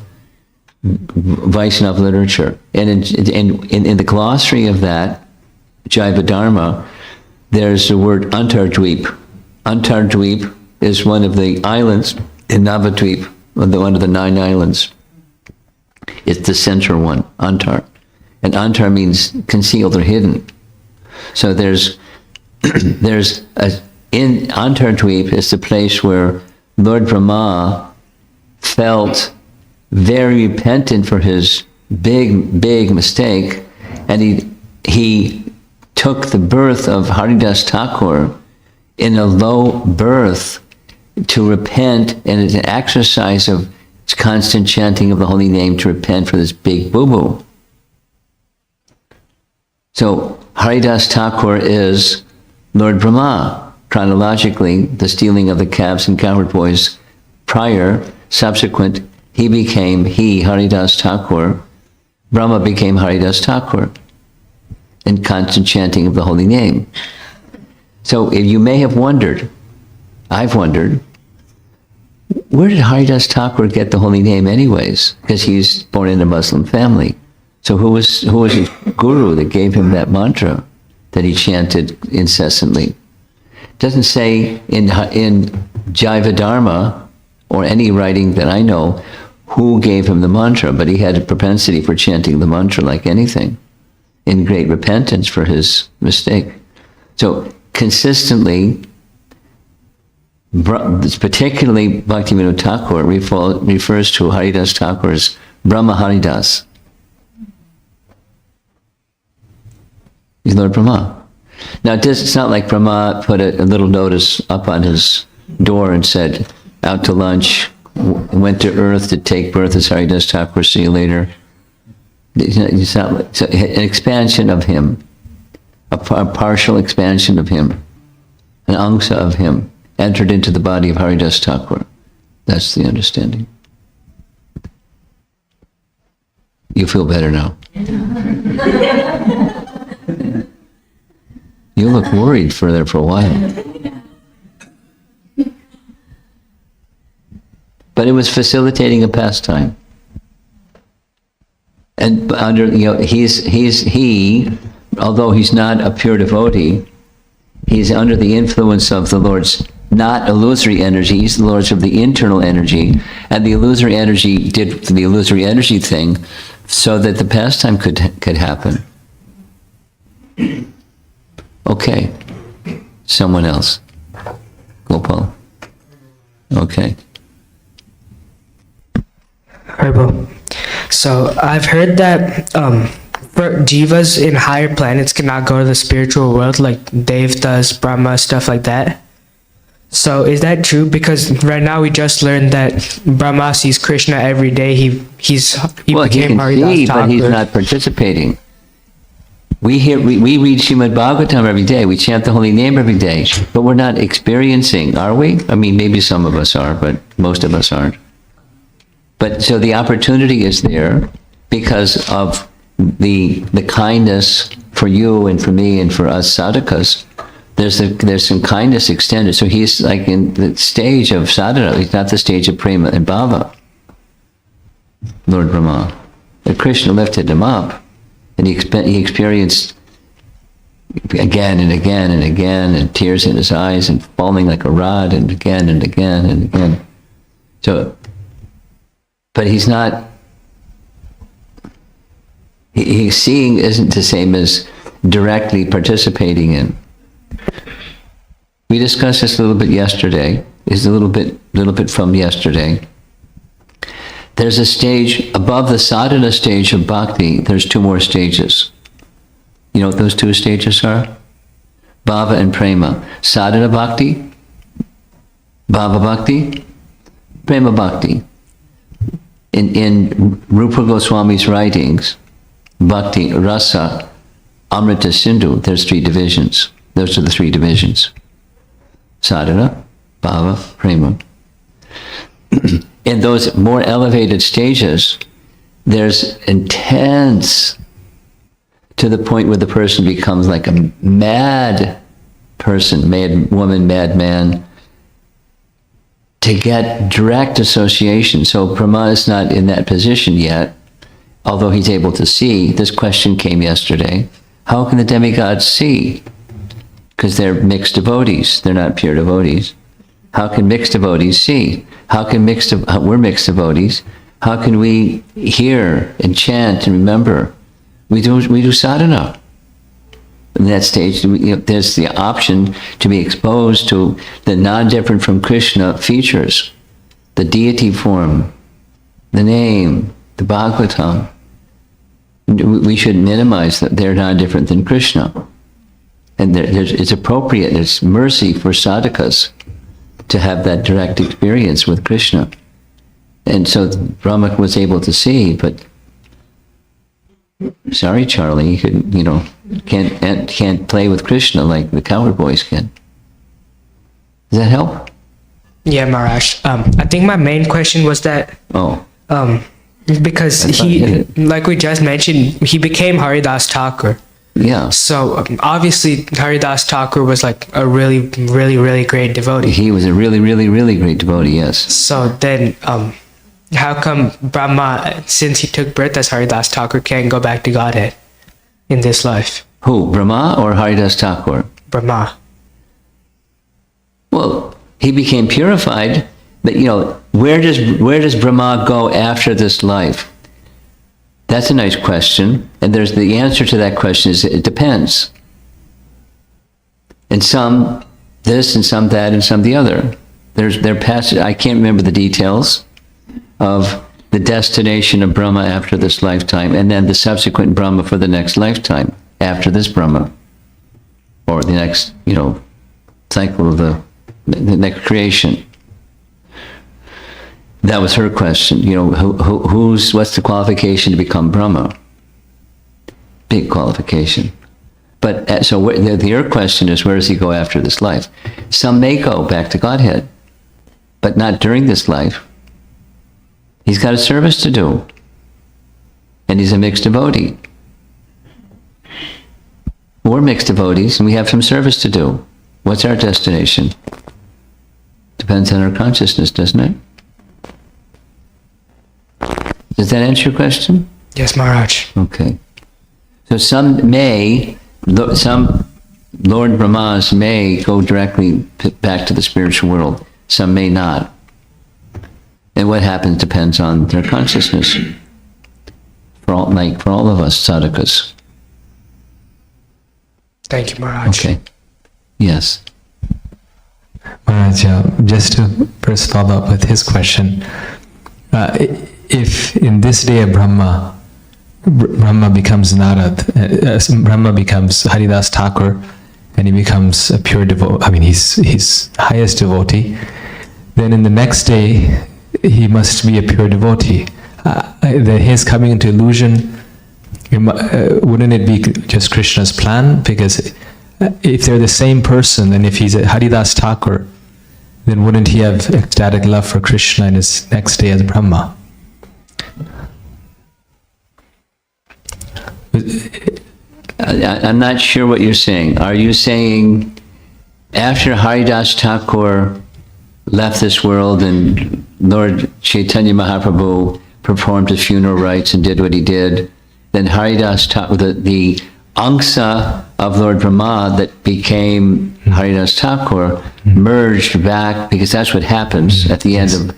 Vaishnava literature. And in the glossary of that, Jaiva Dharma, there's the word Antardweep. Antardweep is one of the islands in Navadweep, one of the 9 islands. It's the center one, Antar. And Antar means concealed or hidden. So in Antardweep is the place where Lord Brahma felt very repentant for his big mistake, and he took the birth of Haridas Thakur in a low birth to repent, and it's an exercise of constant chanting of the holy name to repent for this big boo-boo. So Haridas Thakur is Lord Brahma, chronologically, the stealing of the calves and cowherd boys prior, subsequent, Haridas Thakur, Brahma became Haridas Thakur in constant chanting of the holy name. So if you may have wondered, I've wondered, where did Haridas Thakur get the holy name anyways? Because he's born in a Muslim family. So who was his guru that gave him that mantra that he chanted incessantly? It doesn't say in Jaiva Dharma or any writing that I know who gave him the mantra, but he had a propensity for chanting the mantra like anything, in great repentance for his mistake. So consistently, particularly Bhaktivinoda Thakur refers to Haridas Thakur as Brahma Haridas. He's Lord Brahma. Now it's not like Brahma put a little notice up on his door and said, out to lunch, went to earth to take birth as Haridas Thakur, see you later. It's not, it's an expansion of him, a partial expansion of him, an angsa of him, entered into the body of Haridas Thakur. That's the understanding. You feel better now. You look worried for there for a while. But it was facilitating a pastime. And under, he, although he's not a pure devotee, he's under the influence of the Lord's not illusory energy, he's the Lord's of the internal energy, and the illusory energy did the illusory energy thing so that the pastime could happen. Okay. Someone else. Gopal. Okay. Harbo. So I've heard that for jivas in higher planets cannot go to the spiritual world like Devtas, Brahma, stuff like that. So is that true? Because right now we just learned that Brahma sees Krishna every day. He Well, he became can see, Haridas but he's Thakur. not participating. We read Srimad Bhagavatam every day. We chant the holy name every day, but we're not experiencing, are we? I mean, maybe some of us are, but most of us aren't. But so the opportunity is there because of the kindness for you and for me and for us sadhakas. There's some kindness extended. So he's like in the stage of sadhana. He's not the stage of prema and bhava. Lord Brahma. But Krishna lifted him up, and he experienced again and again and again, and tears in his eyes, and falling like a rod, and again and again and again. So, but he's not. He's seeing isn't the same as directly participating in. We discussed this a little bit yesterday. Is a little bit from yesterday. There's a stage above the sadhana stage of bhakti. There's two more stages. You know what those two stages are? Bhava and prema. Sadhana bhakti, bhava bhakti, prema bhakti. In Rupa Goswami's writings, bhakti, rasa, amrita, sindhu, there's three divisions. Those are the three divisions. Sadhana, bhava, prema. In those more elevated stages, there's intense, to the point where the person becomes like a mad person, mad woman, mad man, to get direct association. So Brahma is not in that position yet, although he's able to see. This question came yesterday. How can the demigods see? Because they're mixed devotees. They're not pure devotees. How can mixed devotees see? How can we're mixed devotees? How can we hear and chant and remember? We do sadhana. In that stage, there's the option to be exposed to the non-different from Krishna features, the deity form, the name, the Bhagavatam. We should minimize that they're non-different than Krishna. And it's appropriate, it's mercy for sadhakas to have that direct experience with Krishna. And so Brahma was able to see, but Sorry, Charlie, you couldn't, can't play with Krishna like the cowherd boys can. Does that help? Yeah, Maharaj. I think my main question was that Oh, because I thought he, you did. like we just mentioned, he became Haridas Thakur. yeah. So obviously Haridas Thakur was like a really, really, really great devotee. He was a really, really, really great devotee, yes. So then, how come Brahma, since he took birth as Haridas Thakur, can't go back to Godhead in this life? Who, Brahma or Haridas Thakur? Brahma. Well, he became purified, but where does Brahma go after this life? That's a nice question, and there's the answer to that question is it depends. And some this, and some that, and some the other. There passage. I can't remember the details of the destination of Brahma after this lifetime, and then the subsequent Brahma for the next lifetime after this Brahma, or the next cycle of the next creation. That was her question. What's the qualification to become Brahma? Big qualification. But so your question is, where does he go after this life? Some may go back to Godhead, but not during this life. He's got a service to do, and he's a mixed devotee. We're mixed devotees, and we have some service to do. What's our destination? Depends on our consciousness, doesn't it? Does that answer your question? Yes, Maharaj. Okay. So some Lord Brahmas may go directly back to the spiritual world. Some may not. And what happens depends on their consciousness. For all of us sadhakas. Thank you, Maharaj. Okay. Yes. Maharaj, just to first follow up with his question, if in this day of Brahma becomes Narad, Brahma becomes Haridas Thakur, and he becomes a pure devotee, he's highest devotee, then in the next day, he must be a pure devotee. That his coming into illusion, wouldn't it be just Krishna's plan? Because if they're the same person, and if he's a Haridas Thakur, then wouldn't he have ecstatic love for Krishna in his next day as Brahma? I'm not sure what you're saying. Are you saying after Haridas Thakur left this world and Lord Chaitanya Mahaprabhu performed his funeral rites and did what he did, then Haridas Thakur, the Angsa of Lord Brahma that became Haridas Thakur merged back, because that's what happens at the end of,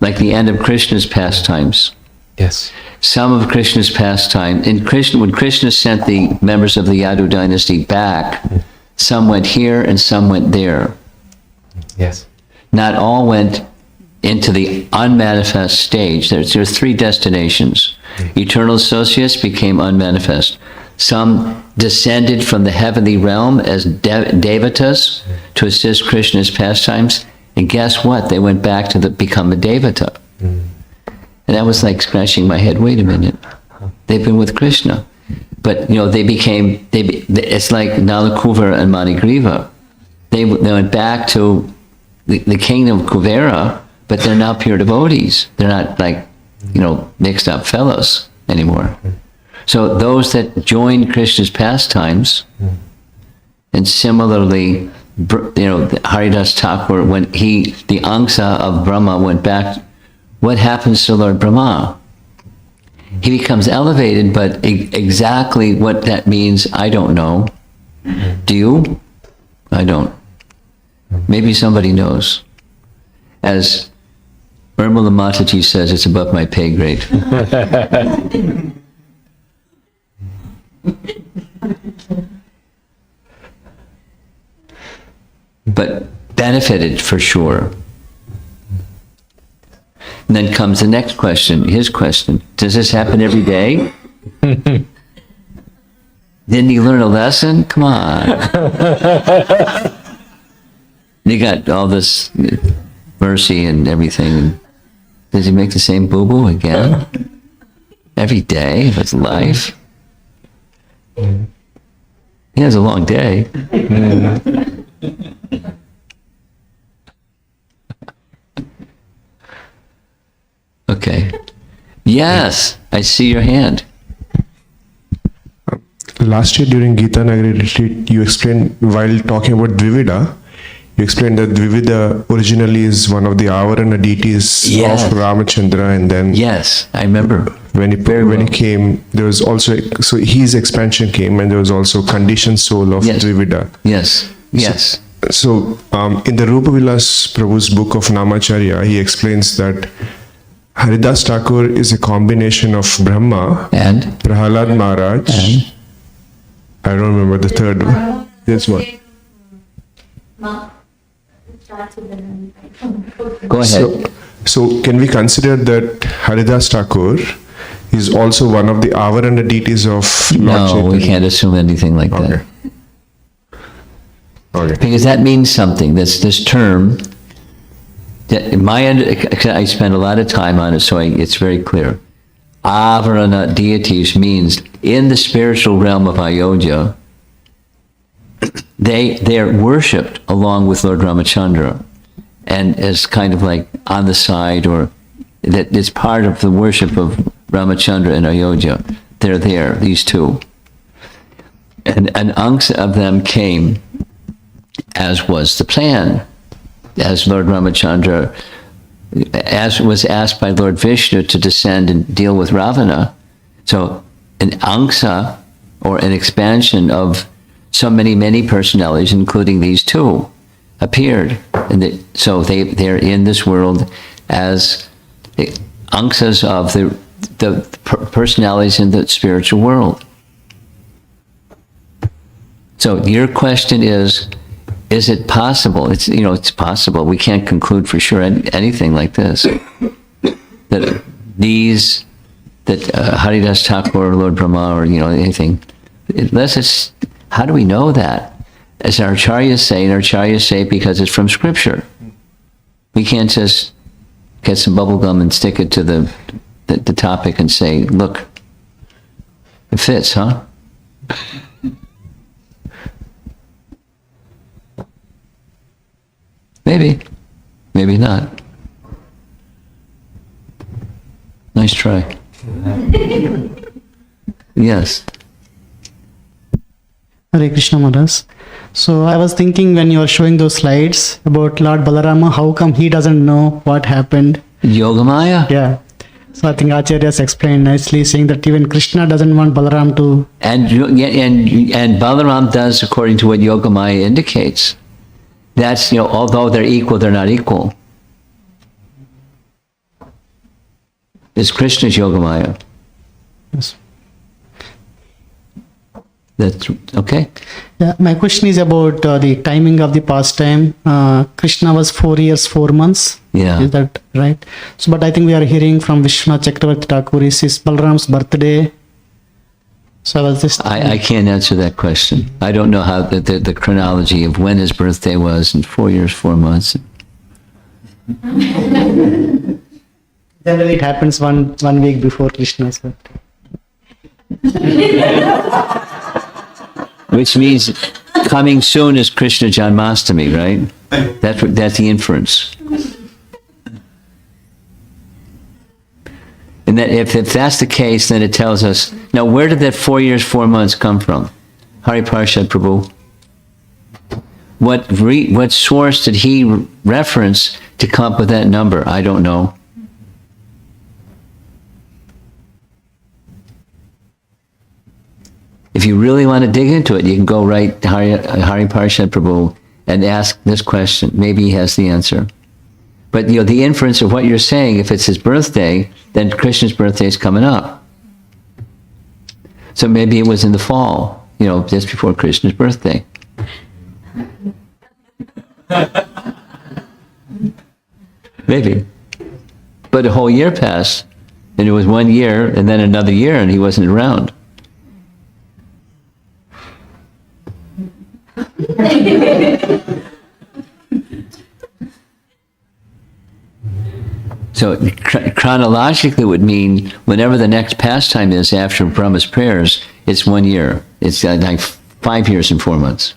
like the end of Krishna's pastimes. Yes. Some of Krishna's pastime, when Krishna sent the members of the Yadu dynasty back, some went here and some went there. Yes. Not all went into the unmanifest stage. There's three destinations. Eternal associates became unmanifest. Some descended from the heavenly realm as devatas to assist Krishna's pastimes, and guess what? They went back to become a devata. And that was like scratching my head. Wait a minute. They've been with Krishna. But, it's like Nalakuvara and Manigriva. They went back to the kingdom of Kuvera, but they're now pure devotees. They're not like, mixed up fellows anymore. So those that joined Krishna's pastimes, and similarly, Haridas Thakur, when the Angsa of Brahma went back, what happens to Lord Brahma? He becomes elevated, but exactly what that means, I don't know. Do you? I don't. Maybe somebody knows. As Urmila Mataji says, it's above my pay grade. But benefited for sure. And then comes the next question, his question. Does this happen every day? Didn't he learn a lesson? Come on. You got all this mercy and everything. Does he make the same boo-boo again? every day of his life. He has a long day. Okay. Yes, I see your hand. Last year during Gita Nagari retreat, you explained, while talking about Dvivida, you explained that Dvivida originally is one of the Avarana deities Yes. of Ramachandra, and then Yes, I remember. when he Very when he well. came, there was also, so his expansion came, and there was also conditioned soul of Yes. Dvivida. Yes, yes. So in the Rupa Vilas Prabhu's book of Namacharya, he explains that Haridas Thakur is a combination of Brahma, And Prahalad Maharaj, I don't remember the third one. This one. go ahead. So can we consider that Haridas Thakur is also one of the Avarana deities of Lord No, we Chaitanya? can't assume anything like that. Okay. Okay. Because that means something. This term, that I spend a lot of time on it, so it's very clear. Avarana deities means in the spiritual realm of Ayodhya, they are worshipped along with Lord Ramachandra, and as kind of like on the side, or that it's part of the worship of Ramachandra in Ayodhya. They're there, these two. And an angsa of them came, as was the plan, as Lord Ramachandra, as was asked by Lord Vishnu to descend and deal with Ravana. So an angsa, or an expansion of so many personalities, including these two, appeared. And so they're in this world as the angsas of the personalities in the spiritual world. So your question is it possible? It's possible. We can't conclude for sure anything like this. That Haridas Thakur or Lord Brahma or anything. Unless it's, how do we know that? As our acharyas say because it's from scripture. We can't just get some bubble gum and stick it to the topic and say, look, it fits, huh? Maybe. Maybe not. Nice try. Yes. Hare Krishna Maharaj. So I was thinking when you were showing those slides about Lord Balarama, how come he doesn't know what happened? Yogamaya? Yeah. So I think Acharyas explained nicely, saying that even Krishna doesn't want Balaram to. And Balaram does according to what Yogamaya indicates. That's, although they're equal, they're not equal. It's Krishna's Yogamaya. Yes. That's okay. Yeah, my question is about the timing of the pastime. Krishna was 4 years, 4 months. Yeah. Is that right? So, but I think we are hearing from Vishwanath Chakravarti Thakur, is Balaram's birthday. So I was just. I can't answer that question. I don't know how the chronology of when his birthday was in 4 years, 4 months. Generally, it happens one week before Krishna's birthday. Which means coming soon is Krishna Janmastami, right? That's the inference. And that if that's the case, then it tells us, now where did that 4 years, 4 months come from? Hari Parshad Prabhu. What source did he reference to come up with that number? I don't know. If you really want to dig into it, you can go right to Hari Parshad Prabhu and ask this question. Maybe he has the answer. But the inference of what you're saying, if it's his birthday, then Krishna's birthday is coming up. So maybe it was in the fall, just before Krishna's birthday. Maybe. But a whole year passed, and it was 1 year, and then another year, and he wasn't around. So chronologically, it would mean whenever the next pastime is after Brahma's prayers, it's 1 year. It's like 5 years and 4 months.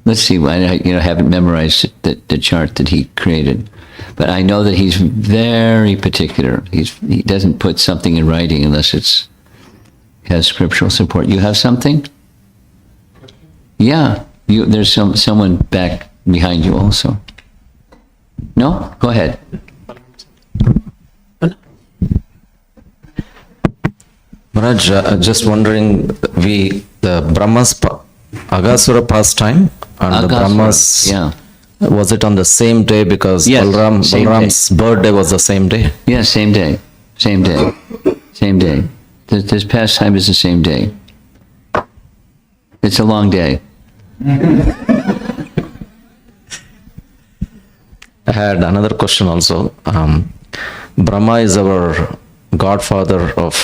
Let's see. I haven't memorized the chart that he created, but I know that he's very particular. He doesn't put something in writing unless has scriptural support. You have something? Yeah. There's someone back behind you also. No? Go ahead. Maharaj, just wondering, the Brahma's Agasura pastime and the Brahma's, was it on the same day? Because Yes, Balram's birthday was the same day. Yes, same day. Same day. Same day. This pastime is the same day. It's a long day. I had another question also. Brahma is our godfather of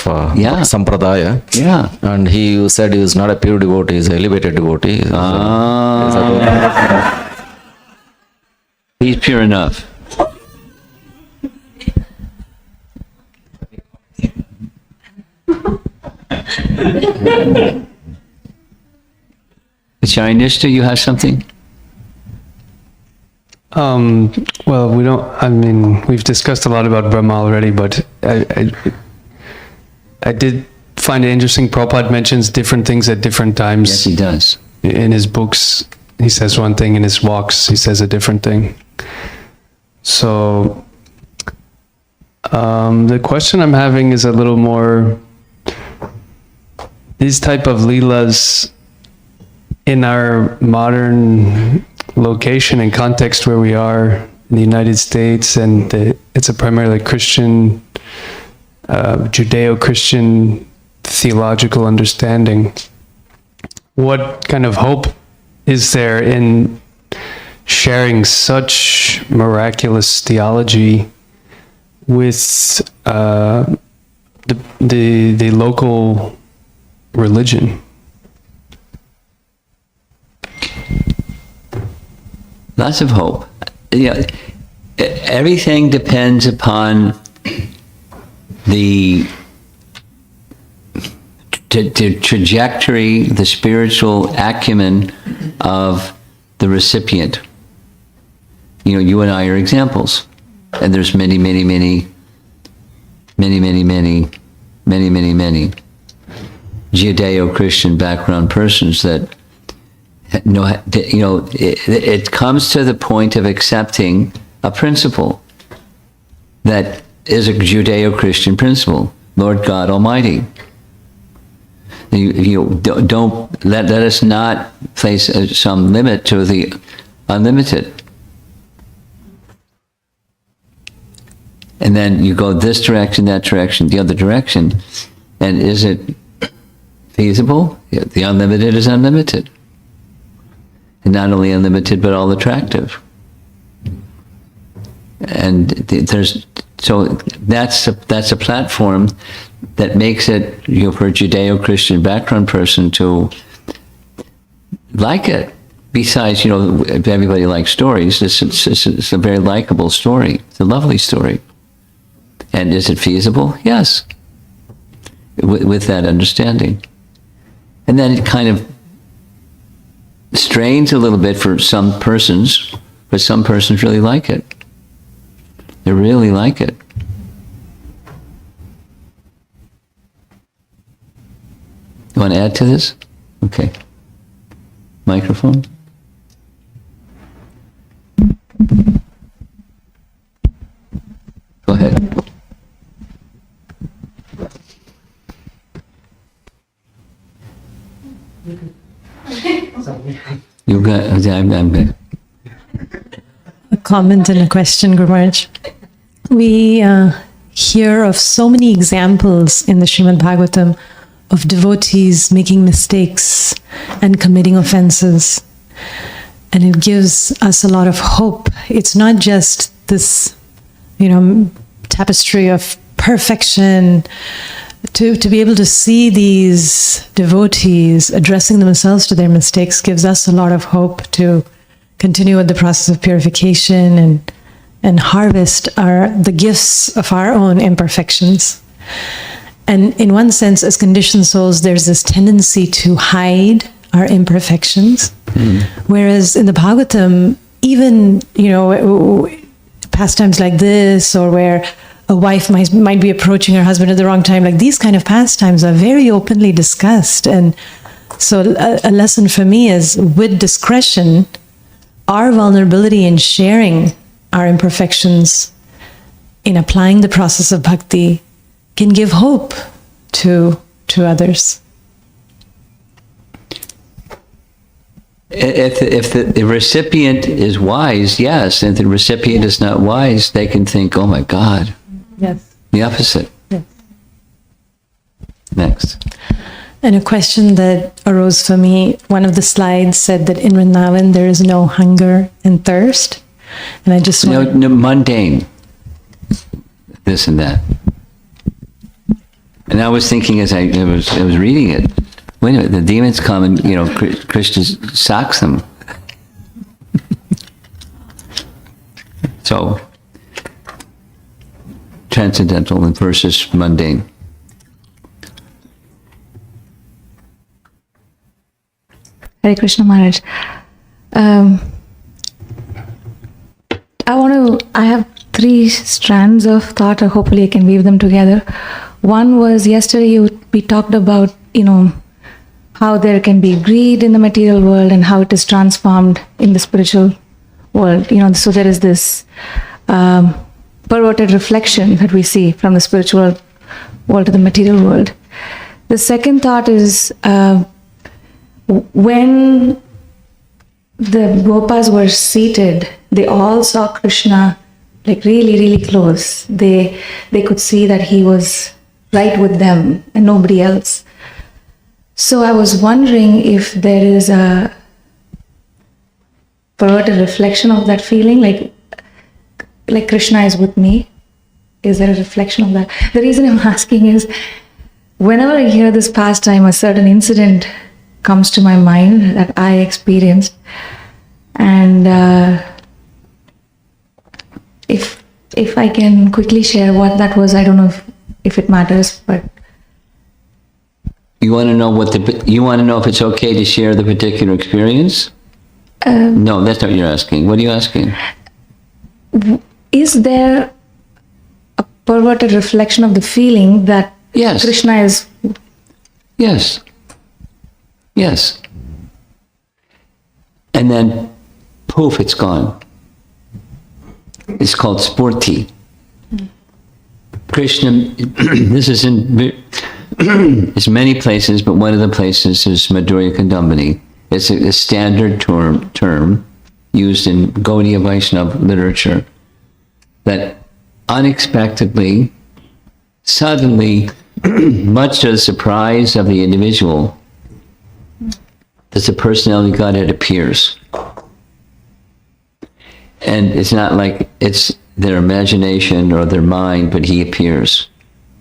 Sampradaya. Yeah. And you said he is not a pure devotee, he is an elevated devotee. He's pure enough. Charinishta, you have something? Well, we don't. I mean, we've discussed a lot about Brahma already, but I did find it interesting. Prabhupada mentions different things at different times. Yes, he does. In his books, he says one thing. In his walks, he says a different thing. So, the question I'm having is a little more. These type of leelas in our modern location and context where we are in the United States, and it's a primarily Christian, Judeo-Christian theological understanding. What kind of hope is there in sharing such miraculous theology with the local religion? Lots of hope. Everything depends upon the trajectory, the spiritual acumen of the recipient. You and I are examples, and there's many Judeo-Christian background persons that it comes to the point of accepting a principle that is a Judeo-Christian principle, Lord God Almighty. Don't let us not place some limit to the unlimited. And then you go this direction, that direction, the other direction, and is it feasible? The unlimited is unlimited. And not only unlimited, but all attractive. And that's a platform that makes it, for a Judeo-Christian background person to like it. Besides, everybody likes stories. It's a very likable story. It's a lovely story. And is it feasible? Yes. With that understanding. And then it kind of strains a little bit for some persons, but some persons really like it. They really like it. You want to add to this? Okay. Microphone? Go ahead. You got, I'm good. A comment and a question, Guru Maharaj. We hear of so many examples in the Srimad Bhagavatam of devotees making mistakes and committing offenses. And it gives us a lot of hope. It's not just this, tapestry of perfection. To be able to see these devotees addressing themselves to their mistakes gives us a lot of hope to continue with the process of purification and harvest are the gifts of our own imperfections. And in one sense, as conditioned souls, there's this tendency to hide our imperfections. Whereas in the Bhagavatam, even, pastimes like this, or where a wife might be approaching her husband at the wrong time, like these kind of pastimes are very openly discussed. And so a lesson for me is, with discretion, our vulnerability in sharing our imperfections, in applying the process of bhakti, can give hope to others. If the recipient is wise, yes. If the recipient is not wise, they can think, oh my God. Yes. The opposite. Yes. Next. And a question that arose for me, one of the slides said that in Vrindavan there is no hunger and thirst. And I just No, mundane. This and that. And I was thinking as I was reading it, wait a minute, the demons come and, Krishna socks them. So, transcendental versus mundane. Hare Krishna Maharaj. I have 3 strands of thought, or hopefully I can weave them together. One was yesterday we talked about, how there can be greed in the material world and how it is transformed in the spiritual world. So there is this perverted reflection that we see from the spiritual world to the material world. The second thought is, when the Gopas were seated, they all saw Krishna like really, really close. They could see that he was right with them and nobody else. So I was wondering if there is a perverted reflection of that feeling, like Krishna is with me. Is there a reflection of that? The reason I'm asking is, whenever I hear this pastime, a certain incident comes to my mind that I experienced, and if I can quickly share what that was, I don't know if it matters, but You want to know if it's okay to share the particular experience? No, that's not what you're asking. What are you asking? Is there a perverted reflection of the feeling that Yes. Krishna is? Yes. Yes. And then, poof, it's gone. It's called spurti. Krishna, this is in it's many places, but one of the places is Madhurya Kandambani. It's a standard term used in Gaudiya Vaishnava literature that unexpectedly, suddenly, much to the surprise of the individual, that the personality Godhead appears. And it's not like it's their imagination or their mind, but he appears.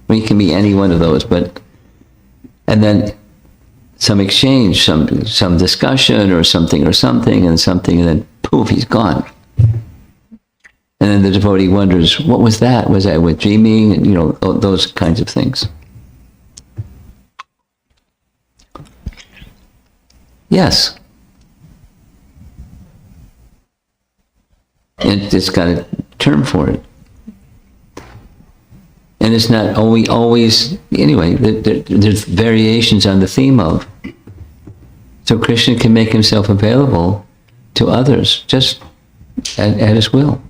I mean, it can be any one of those, and then some exchange, some discussion or something, and then poof, he's gone. And then the devotee wonders, what was that? Was I with dreaming? And, those kinds of things. Yes. It's got a term for it. And it's not always, anyway, there's variations on the theme of. So Krishna can make himself available to others just at his will.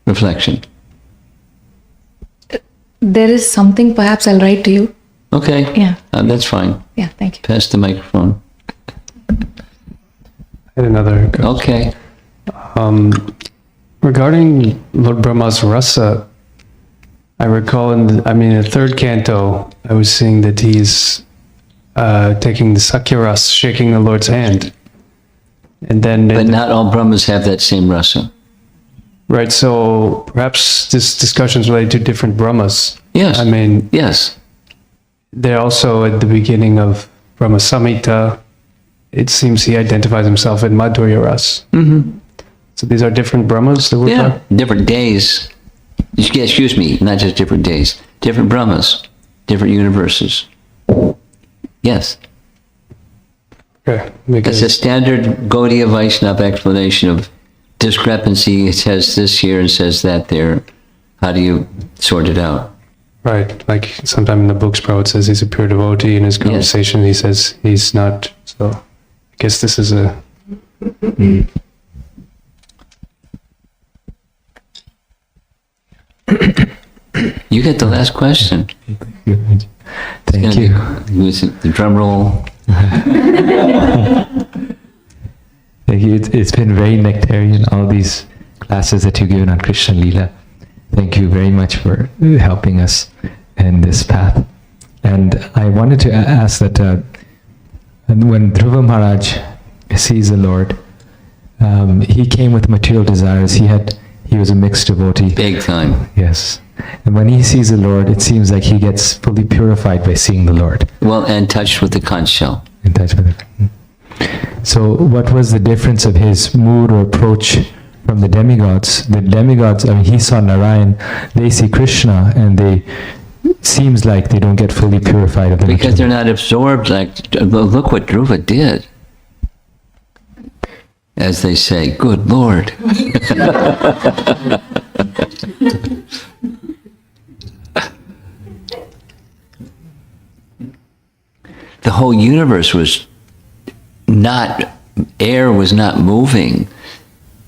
Reflection. There is something, perhaps I'll write to you. Okay. Yeah. That's fine. Yeah, thank you. Pass the microphone. I had another. Okay. Regarding Lord Brahma's rasa, I recall in the third canto, I was seeing that he's taking the Sakya ras, shaking the Lord's hand. And then... But not all Brahmas have that same rasa. Right, so perhaps this discussion is related to different Brahmas. Yes. Yes. They're also at the beginning of Brahma Samhita, it seems he identifies himself in Madhurya Ras. Mm-hmm. So these are different Brahmas that we're Yeah, talking? different days. Excuse me, not just different days. Different Brahmas, different universes. Yes. Okay. It's a standard Gaudiya Vaishnava explanation of discrepancy. It says this here and says that there. How do you sort it out? Right, like sometime in the books, Prabhupada says he's a pure devotee. In his conversation, he says he's not. So I guess this is a... You get the last question. Thank you. The drum roll. Thank you. It's been very nectarian, all these classes that you've given on Krishna Leela. Thank you very much for helping us in this path. And I wanted to ask that when Dhruva Maharaj sees the Lord, he came with material desires. He was a mixed devotee. Big time. Yes. And when he sees the Lord, it seems like he gets fully purified by seeing the Lord. Well, and touched with the conch shell. In touch with it. So what was the difference of his mood or approach from the demigods? The demigods, I mean, he saw Narayan, they see Krishna, and seems like they don't get fully purified of the Because they're not absorbed. Like, look what Dhruva did. As they say, good Lord. The whole universe was not, air was not moving.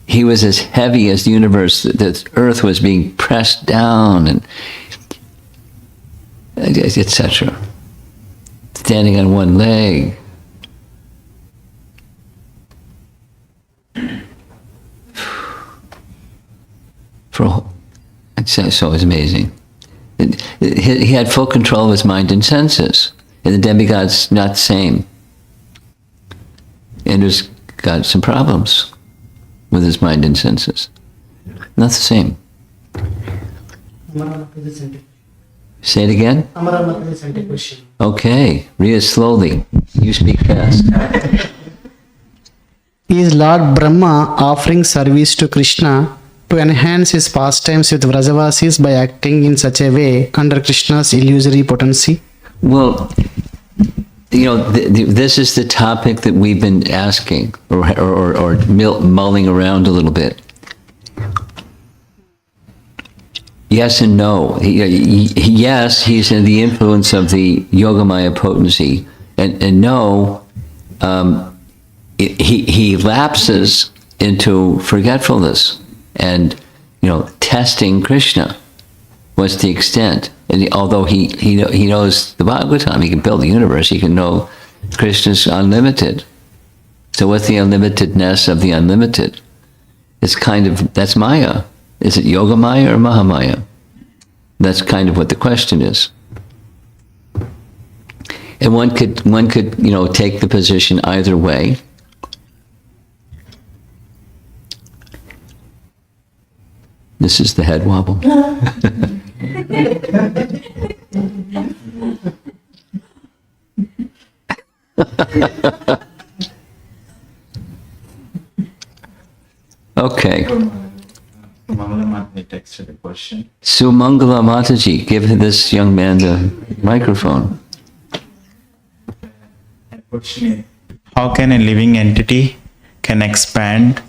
He was as heavy as the universe. The earth was being pressed down, and etc. Standing on one leg. So it was amazing. He had full control of his mind and senses. And the demigod's not the same. And he's got some problems with his mind and senses. Not the same. Say it again? Okay, read it slowly. You speak fast. Is Lord Brahma offering service to Krishna to enhance his pastimes with Vrajavasis by acting in such a way under Krishna's illusory potency? Well, this is the topic that we've been asking or mulling around a little bit. Yes and no. Yes, he's in the influence of the Yogamaya potency, and no, he lapses into forgetfulness and testing Krishna. What's the extent? And although he knows the Bhagavatam, he can build the universe, he can know Krishna's unlimited. So what's the unlimitedness of the unlimited? It's that's Maya. Is it Yogamaya or Mahamaya? That's kind of what the question is. And one could take the position either way. This is the head wobble. Okay. Texted a question. Sumangala Mataji, give this young man the microphone. How can a living entity can expand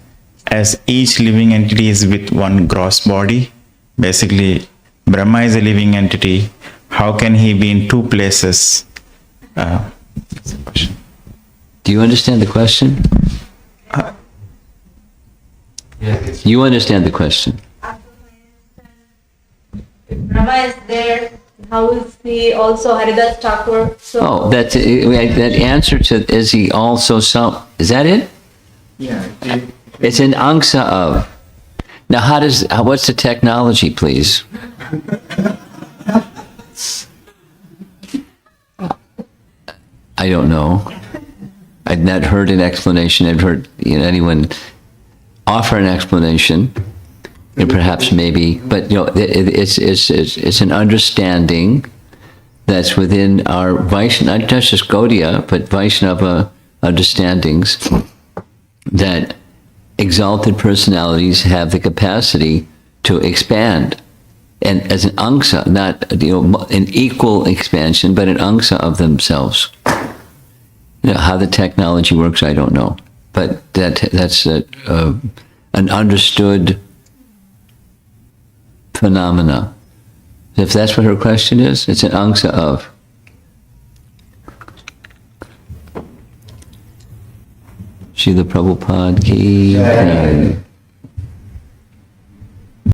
as each living entity is with one gross body? Basically, Brahma is a living entity. How can he be in two places? That's the question. Do you understand the question? Yes. You understand the question. Brahma is there. How is he also Haridas Thakur? Oh, that answer to is he also some? Is that it? Yeah. It's an angsa of. Now, what's the technology, please? I don't know. I've not heard an explanation. I've heard anyone offer an explanation, and perhaps maybe, but it's an understanding that's within our Vaishnava, not just Gaudiya, but Vaishnava understandings, that exalted personalities have the capacity to expand, and as an angsa, not an equal expansion, but an angsa of themselves. How the technology works, I don't know, but that's an understood phenomena. If that's what her question is, it's an angsa of. Srila Prabhupada ki jai.